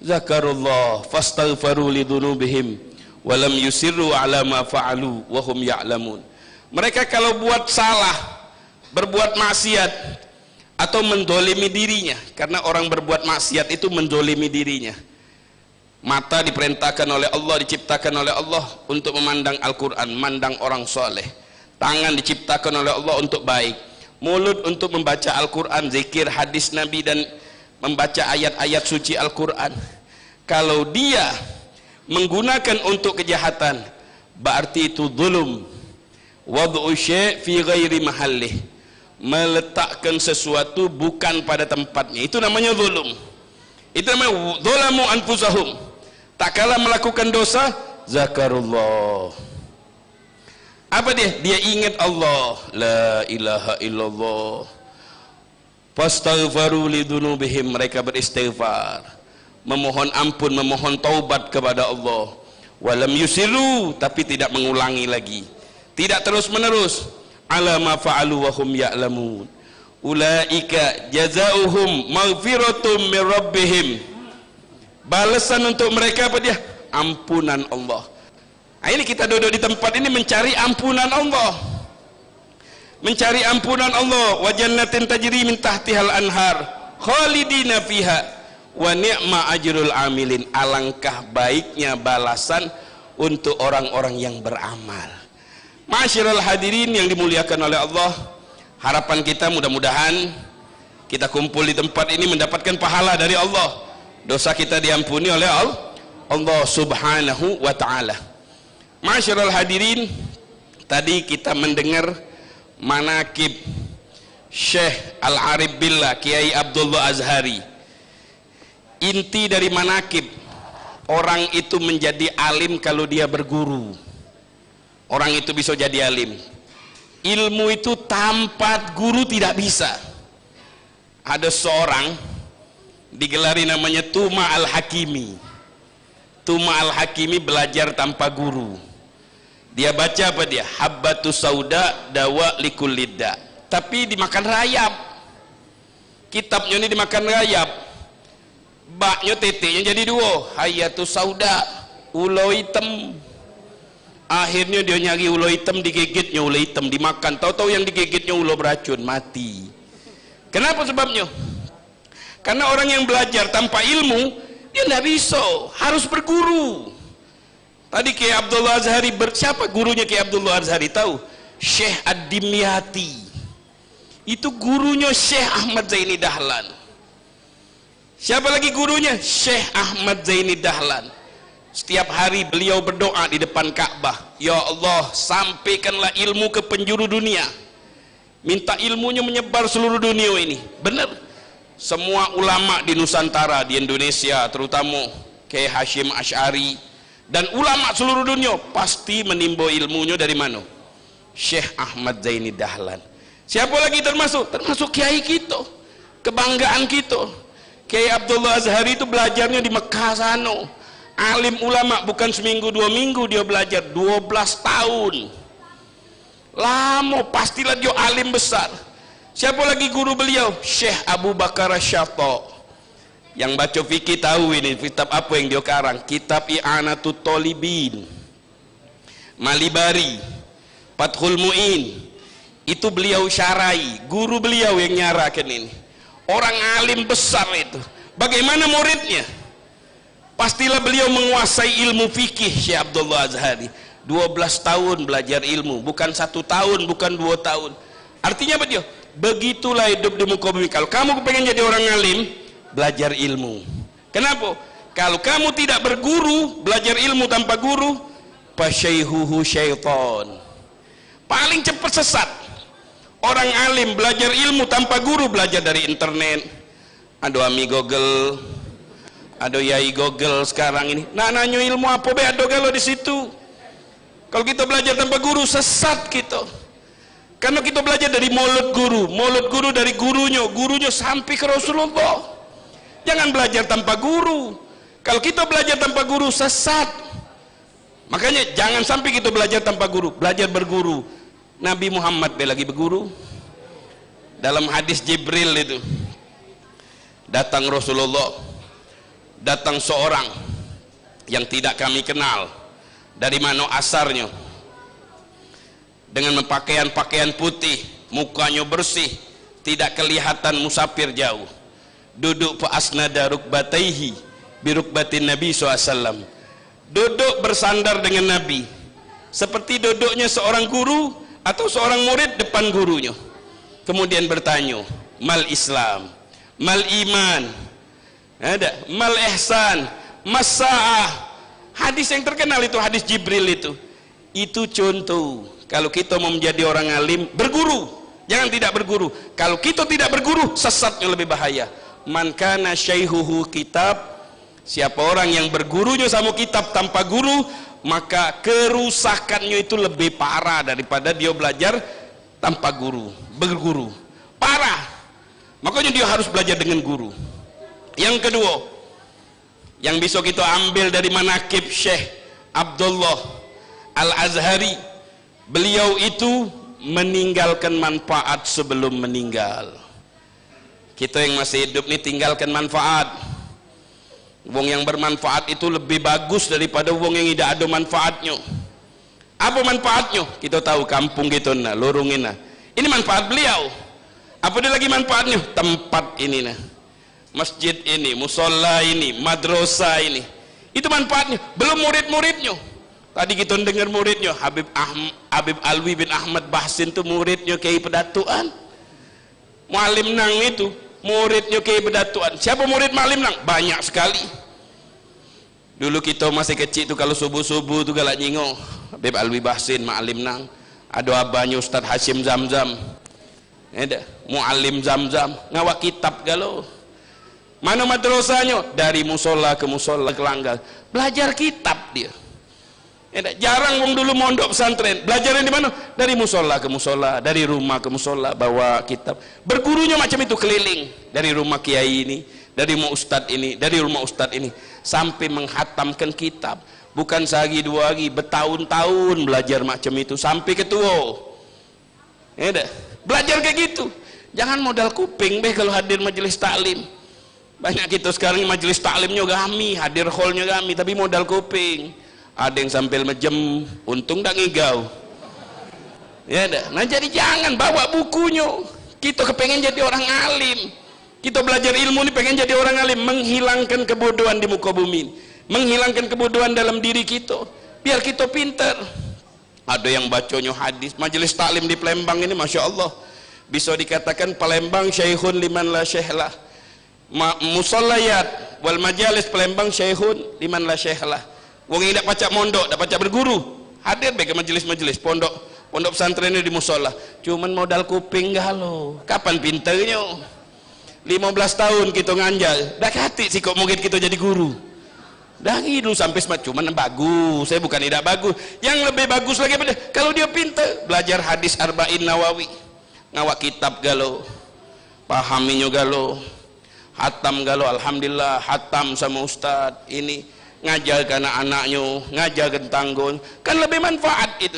zakarullah fastaghfaru lidhunubihim wa lam yusirru 'ala ma fa'alu wa hum ya'lamun. Mereka kalau buat salah, berbuat maksiat atau mendolimi dirinya, karena orang berbuat maksiat itu mendolimi dirinya. Mata diperintahkan oleh Allah, diciptakan oleh Allah untuk memandang Al-Quran, memandang orang soleh. Tangan diciptakan oleh Allah untuk baik. Mulut untuk membaca Al-Quran, zikir, hadis Nabi, dan membaca ayat-ayat suci Al-Quran. Kalau dia menggunakan untuk kejahatan, berarti itu zulum. Wad'u syai' fi ghairi mahallih, meletakkan sesuatu bukan pada tempatnya, itu namanya zulum. Itu namanya zalamu anfusahum. Tak kala melakukan dosa, zakarullah. Apa dia? Dia ingat Allah, la ilaha illallah. Fastaghfaru lidhunubihim, mereka beristighfar, memohon ampun, memohon taubat kepada Allah. Walam yusiru, tapi tidak mengulangi lagi, tidak terus menerus. Ala ma fa'alu wa hum ya'lamun. Ulaika jazaohum maghfiratum min rabbihim. Balasan untuk mereka apa dia? Ampunan Allah. Nah, ini kita duduk di tempat ini mencari ampunan Allah. mencari ampunan Allah, wa jannatin tajri min tahtihal anhar khalidina fiha wa ni'ma ajrul amilin. Alangkah baiknya balasan untuk orang-orang yang beramal. Ma'asyiral hadirin yang dimuliakan oleh Allah, harapan kita mudah-mudahan kita kumpul di tempat ini mendapatkan pahala dari Allah, dosa kita diampuni oleh Allah subhanahu wa ta'ala. Ma'asyiral hadirin, tadi kita mendengar manakib Syekh Al-Arif Billah Kiai Abdullah Azhari. Inti dari manakib, orang itu menjadi alim kalau dia berguru. Orang itu bisa jadi alim. Ilmu itu tanpa guru tidak bisa. Ada seorang digelari namanya Tuma Al-Hakimi. Tuma Al-Hakimi belajar tanpa guru. Dia baca apa dia? Habbatus sauda dawa likulidda. Tapi dimakan rayap. Kitabnya ini dimakan rayap. Baknya teteknya jadi dua. Hayatus sauda, ulo hitam. Akhirnya dia nyari ulo hitam, digigitnya ulo hitam, dimakan. Tahu-tahu yang digigitnya ulo beracun, mati. Kenapa sebabnya? Karena orang yang belajar tanpa ilmu, dia tidak bisa, harus berguru. Tadi Kiai Abdullah Azhari, siapa gurunya Kiai Abdullah Azhari? Tahu? Syekh Ad-Dimyati. Itu gurunya Syekh Ahmad Zaini Dahlan. Siapa lagi gurunya? Syekh Ahmad Zaini Dahlan. Setiap hari beliau berdoa di depan Ka'bah, ya Allah, sampaikanlah ilmu ke penjuru dunia. Minta ilmunya menyebar seluruh dunia ini. Benar. Semua ulama di Nusantara, di Indonesia terutama Kiai Hashim Asy'ari dan ulama seluruh dunia pasti menimba ilmunya dari mana? Syekh Ahmad Zaini Dahlan. Siapa lagi termasuk? Termasuk kiai kita, kebanggaan kita. Kiai Abdullah Azhari itu belajarnya di Mekah sana. Alim ulama, bukan seminggu 2 minggu dia belajar, 12 tahun. Lama, pastilah dia alim besar. Siapa lagi guru beliau? Syekh Abu Bakar Asy-Syatta. Yang baca fikih tahu ini kitab apa yang dia karang, kitab I'anatut Thalibin, Malibari, Fathul Mu'in. Itu beliau syarai, guru beliau yang nyarakan ini. Orang alim besar itu. Bagaimana muridnya? Pastilah beliau menguasai ilmu fikih. Syekh Abdullah Azhari 12 tahun belajar ilmu, bukan 1 tahun, bukan 2 tahun. Artinya apa dia? Begitulah hidup di muka bumi. Kalau kamu pengen jadi orang alim, belajar ilmu. Kenapa? Kalau kamu tidak berguru, belajar ilmu tanpa guru, fasyaihuhu syaitan. Paling cepat sesat. Orang alim belajar ilmu tanpa guru, belajar dari internet. Ada Ami Google, ada Yai Google sekarang ini. Nah, nanya ilmu apa be ada kalau di situ. Kalau kita belajar tanpa guru, sesat kita. Karena kita belajar dari mulut guru dari gurunya sampai ke Rasulullah. Jangan belajar tanpa guru. Kalau kita belajar tanpa guru, sesat. Makanya jangan sampai kita belajar tanpa guru, belajar berguru. Nabi Muhammad lagi berguru. Dalam hadis Jibril itu, datang Rasulullah, datang seorang yang tidak kami kenal. Dari mana asarnya? Dengan pakaian putih, mukanya bersih, tidak kelihatan musafir jauh. Duduk fa asnada rukbataihi bi rukbatin Nabi SAW. Duduk bersandar dengan Nabi, seperti duduknya seorang guru atau seorang murid depan gurunya. Kemudian bertanya, mal Islam, mal iman, ada mal ihsan, masaah. Hadis yang terkenal itu, hadis Jibril itu contoh. Kalau kita mau menjadi orang alim, berguru, jangan tidak berguru. Kalau kita tidak berguru, sesatnya lebih bahaya. Man kana syaihuhu kitab, siapa orang yang bergurunya sama kitab tanpa guru, maka kerusakannya itu lebih parah daripada dia belajar tanpa guru, berguru. Parah. Makanya dia harus belajar dengan guru. Yang kedua, yang bisa kita ambil dari manakib Syekh Abdullah Al-Azhari, beliau itu meninggalkan manfaat sebelum meninggal. Kita yang masih hidup ini tinggalkan manfaat. Wong yang bermanfaat itu lebih bagus daripada wong yang tidak ada manfaatnya. Apa manfaatnya? Kita tahu kampung kita lorongin Ini manfaat beliau. Apa dia lagi manfaatnya? Tempat ini nah, masjid ini, musola ini, madrasah ini, itu manfaatnya. Belum murid-muridnya. Tadi kita dengar muridnya Habib Alwi bin Ahmad Bahsin itu muridnya Kiai Pedatuan. Mualim Nang itu muridnya Kiai Pedatuan. Siapa murid Mualim Nang? Banyak sekali. Dulu kita masih kecil tuh kalau subuh-subuh tuh galak nyingo Habib Alwi Bahsin, Mualim Nang. Ada abahnya Ustaz Hashim Zamzam. Ada Mualim Zamzam ngawak kitab galau. Mana madrasahnya? Dari musola ke musola ke langgar. Belajar kitab dia. Jarang wong dulu mondok pesantren. Belajarnya di mana? Dari musola ke musola, dari rumah ke musola, bawa kitab. Bergurunya macam itu keliling. Dari rumah kiai ini, dari rumah ustad ini, dari rumah ustad ini, sampai menghatamkan kitab. Bukan sehari dua hari, bertahun-tahun belajar macam itu sampai ketua. Belajar kayak gitu. Jangan modal kuping beh kalau hadir majelis taklim. Banyak kita sekarang majelis taklimnya kami, hadir hallnya kami, tapi modal kuping. Ada yang sambil mejem, untung dah ngigau. Nah jadi jangan bawa bukunya. Kita kepengen jadi orang alim. Kita belajar ilmu ini pengen jadi orang alim, menghilangkan kebodohan di muka bumi, menghilangkan kebodohan dalam diri kita, biar kita pintar. Ada yang bacanya hadis. Majelis taklim di Palembang ini masya Allah bisa dikatakan Palembang syekhun liman la syekhlah, musallayat wal majalis Palembang syekhun liman la syekhlah. Wong yang tak pacak mondok, tak pacak berguru, hadir baik ke majelis-majelis pondok pesantren ini di musola. Cuman modal kuping galau. Kapan pinternya? 15 tahun kita nganjal, dah hati sih kok mungkin kita jadi guru. Dah hidup sampai semat, cuman bagus. Saya bukan tidak bagus. Yang lebih bagus lagi pada kalau dia pintar, belajar hadis Arba'in Nawawi, ngawak kitab galau, pahaminya galau, hatam galau. Alhamdulillah hatam sama ustad ini. Ngajarkan anak-anaknya, ngajarkan tanggung, kan lebih manfaat itu.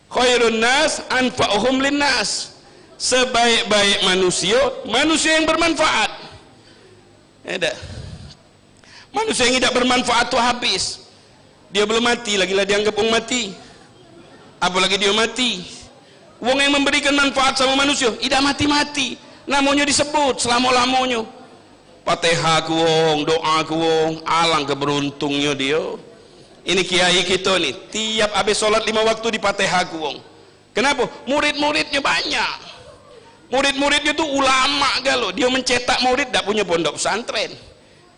Khairun nas anfa'uhum linnas. Sebaik-baik manusia, manusia yang bermanfaat. Manusia yang tidak bermanfaat itu habis. Dia belum mati, lagi-lagi dianggap wong mati. Apalagi dia mati. Wong yang memberikan manfaat sama manusia, tidak mati-mati. Namanya disebut selama-lamanya. Fatihah ku wong, doa ku wong, alang keberuntungnya dia. Ini kiai kita nih, tiap habis sholat 5 waktu di Fatihah ku wong. Kenapa? Murid-muridnya banyak. Murid-muridnya tuh ulama galau. Dia mencetak murid, tak punya pondok pesantren.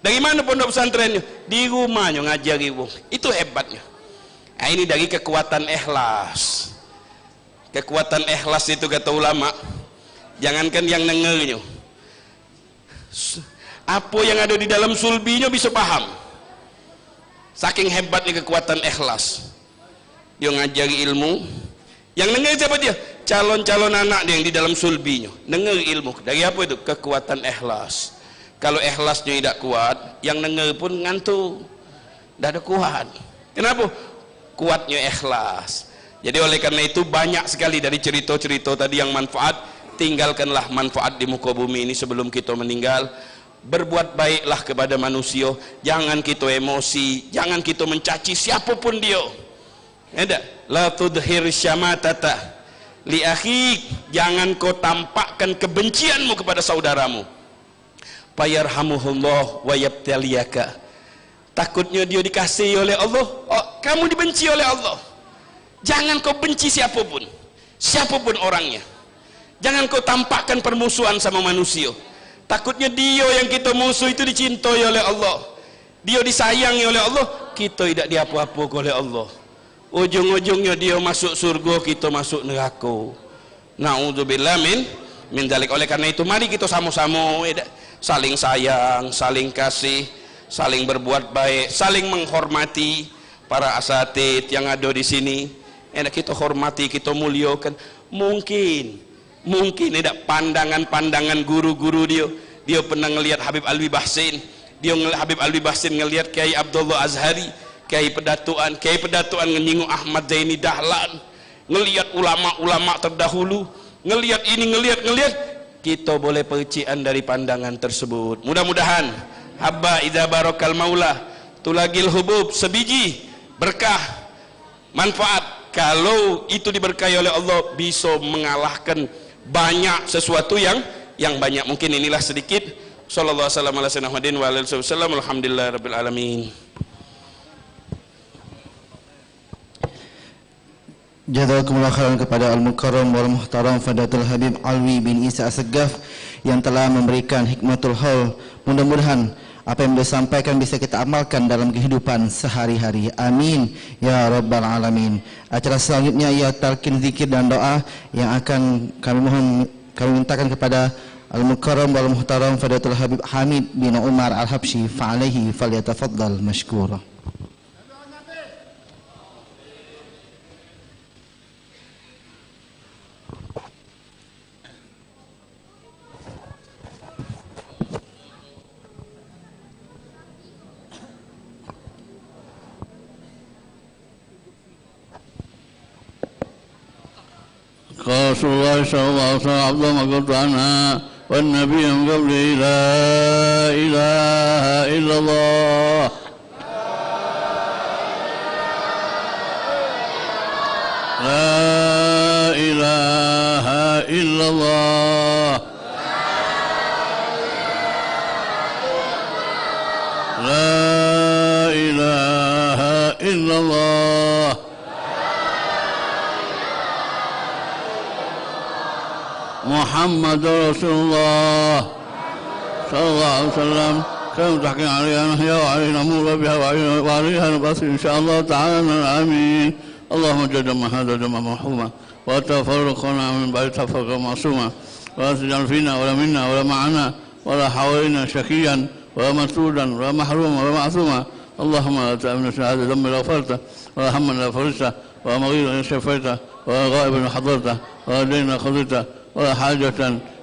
Dari mana pondok pesantrennya? Di rumahnya ngajari wong. Itu hebatnya. Nah, ini dari kekuatan ikhlas. Kekuatan ikhlas itu kata ulama. Jangankan yang dengernya. Apa yang ada di dalam sulbinya bisa paham. Saking hebatnya kekuatan ikhlas. Dia ngajari ilmu. Yang dengar siapa dia? Calon-calon anak dia yang di dalam sulbinya. Dengar ilmu. Dari apa itu? Kekuatan ikhlas. Kalau ikhlasnya tidak kuat, yang dengar pun ngantuk. Tidak ada kuat. Kenapa? Kuatnya ikhlas. Jadi oleh karena itu banyak sekali dari cerita-cerita tadi yang manfaat. Tinggalkanlah manfaat di muka bumi ini sebelum kita meninggal. Berbuat baiklah kepada manusia, jangan kita emosi, jangan kita mencaci siapapun dia. La tudhir syamatata li akhik, jangan kau tampakkan kebencianmu kepada saudaramu. Fayarhamuhullah wa yabtaliyaka, takutnya dia dikasihi oleh Allah, kamu dibenci oleh Allah. Jangan kau benci siapapun orangnya. Jangan kau tampakkan permusuhan sama manusia. Takutnya dia yang kita musuh itu dicintai oleh Allah, dia disayangi oleh Allah, kita tidak diapa-apa oleh Allah. Ujung-ujungnya dia masuk surga, kita masuk neraka. Na'udzubillah min dzalik. Oleh karena itu mari kita sama-sama saling sayang, saling kasih, saling berbuat baik, saling menghormati para asatid yang ada di sini. Kita hormati, kita muliakan. Mungkin tidak pandangan-pandangan guru-guru dia pernah ngelihat Habib Alwi Bahsin, Habib Alwi Bahsin ngelihat Kiai Abdullah Azhari, Kiai Pedatuan nyinggung Ahmad Zaini Dahlan, ngelihat ulama-ulama terdahulu, ngelihat ini, ngelihat kita boleh percikan dari pandangan tersebut. Mudah-mudahan habba idza barakal maula tulagil hubub, sebiji berkah manfaat kalau itu diberkahi oleh Allah bisa mengalahkan banyak sesuatu yang banyak. Mungkin inilah sedikit. Sallallahu alaihi wasallam. Alhamdulillahirabbil alamin. Jazakumullah khairan kepada Al-Mukarram wal Muhtaram Fadatul Habib Alwi bin Isa As-Saggaf yang telah memberikan hikmatul haul. Mudah-mudahan apa yang beliau sampaikan bisa kita amalkan dalam kehidupan sehari-hari. Amin ya rabbal alamin. Acara selanjutnya ia talqin zikir dan doa yang akan kami mintakan kepada Al-Mukarram wal Muhtaram Fadatul Habib Hamid bin Umar Al-Habsyi fa alaihi falyatafaddal mashkura. رسول الله صلى الله عليه وسلم عبد ما قلت عنها والنبي من قبله لا إله إلا الله لا إله إلا الله لا إله إلا الله محمد رسول الله صلى الله عليه وسلم كم تحكي عليها نحيا وعلينا نمر بها وعليها نبصر إن شاء الله تعالى. آمين. اللهم جمع هذا جمع مرحوما وتفرقنا من بعد تفرقا معصوما ولا تجعل فينا ولا منا ولا معنا ولا حوالينا شكيا ولا مسرودا ولا محروما ولا معصوما. اللهم لا تأمن هذا ذنب غفرته ولا هم لا فرجته ولا مريض شفيته ولا غائب حضرته ولا دين قضيته ولا حاجة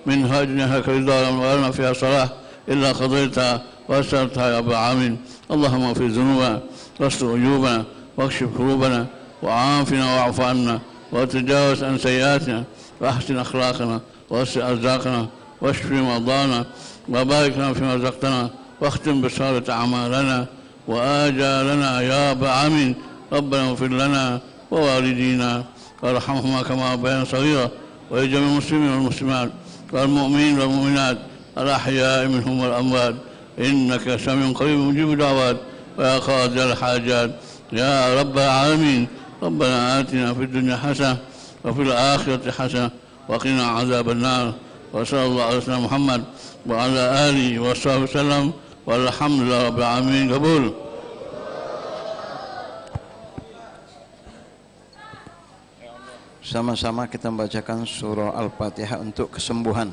من هاجنها كرضا ولنا فيها صلاح إلا قضيتها وأسرتها يا رب العالمين. اللهم اغفر ذنوبنا واستر عيوبنا واكشف كروبنا وعافنا واعف عنا وتجاوز عن سيئاتنا واحسن أخلاقنا واسع أرزاقنا واشف مرضانا وبارك لنا فيما رزقتنا واختم بصالة أعمالنا وآجالنا يا رب العالمين. ربنا اغفر لنا ووالدينا وارحمهما كما ربيانا صغيرا ولجميع المسلمين والمسلمات والمؤمنين والمؤمنات الأحياء منهم والأموات إنك سميع قريب مجيب الدعوات ويا قاضي الحاجات يا رب العالمين. ربنا آتنا في الدنيا حسنة وفي الآخرة حسنة وقنا عذاب النار. وصلى الله على سيدنا محمد وعلى آله وصحبه وسلم والحمد لله رب العالمين. قبول. Sama-sama kita membacakan surah Al-Fatihah untuk kesembuhan.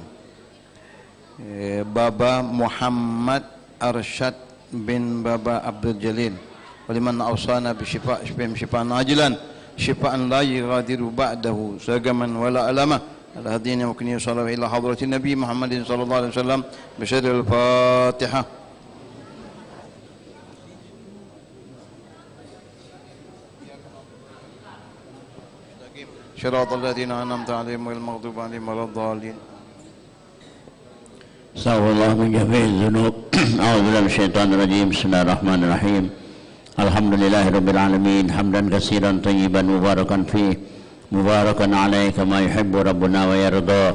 Baba Muhammad Arsyad bin Baba Abdul Jalil. Waliman awsana bi syifaan ajilan syifaan la yughadiru ba'dahu sagaman wala alama. Al-hadina wa kuni sallallahu ila hadratin Nabi Muhammadin sallallahu alaihi wasallam bi syaril Fatihah. صراط الذين أنعمت عليهم غير المغضوب عليهم ولا الضالين. استغفر الله من جميع الذنوب. أعوذ بالله من الشيطان الرجيم. بسم الله الرحمن الرحيم. الحمد لله رب العالمين حمدا كثيرا طيبا مباركا فيه مباركا عليه كما يحب ربنا ويرضى.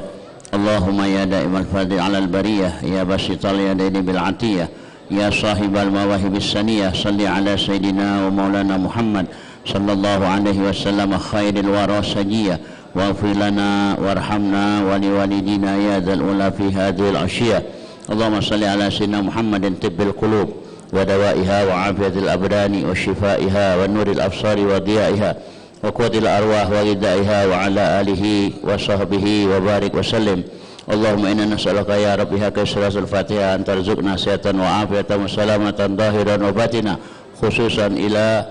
اللهم يا دائم الفضل على البرية يا باسط اليدين بالعطية يا صاحب المواهب السنية صل على سيدنا ومولانا محمد صلى الله عليه وسلم خير الورى سجية واغفر لنا وارحمنا ولوالدينا يا ذا الأولى في هذه العشية. اللهم صل على سيدنا محمد طب القلوب ودوائها وعافية الأبدان وشفائها ونور الأبصار وضيائها وقوة الأرواح وغذائها وعلى آله وصحبه وبارك وسلم. اللهم إنا نسألك يا رب بحق سورة الفاتحة أن ترزقنا صحة وعافية وسلامة ظاهرا وباطنا خصوصا إلى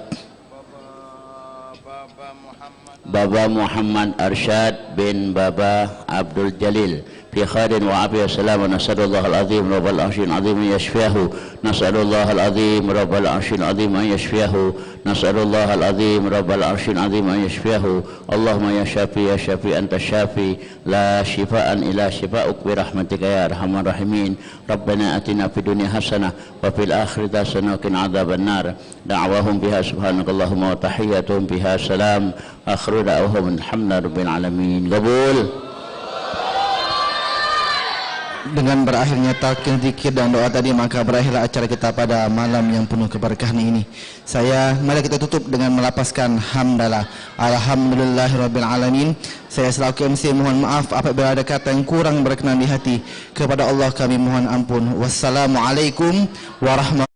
Baba Muhammad Arsyad bin Baba Abdul Jalil في خير وعافية وسلامة. نسأل الله العظيم رب العرش العظيم أن يشفيه. نسأل الله العظيم رب العرش العظيم أن يشفيه. نسأل الله العظيم رب العرش العظيم أن يشفيه. اللهم يا شافي يا شافي أنت الشافي لا شفاء إلا شفاءك برحمتك يا أرحم الراحمين. ربنا آتنا في الدنيا حسنة وفي الآخرة حسنة وقنا عذاب النار. دعواهم بها سبحانك اللهم وتحياتهم بها سلام. آخر دعواهم الحمد لله رب العالمين. قبول. Dengan berakhirnya talqin zikir dan doa tadi, maka berakhirlah acara kita pada malam yang penuh keberkahan ini. Mari kita tutup dengan melapaskan hamdalah. Alhamdulillahirabbil alamin. Saya selaku MC mohon maaf apabila ada kata yang kurang berkenan di hati. Kepada Allah kami mohon ampun. Wassalamualaikum warahmatullahi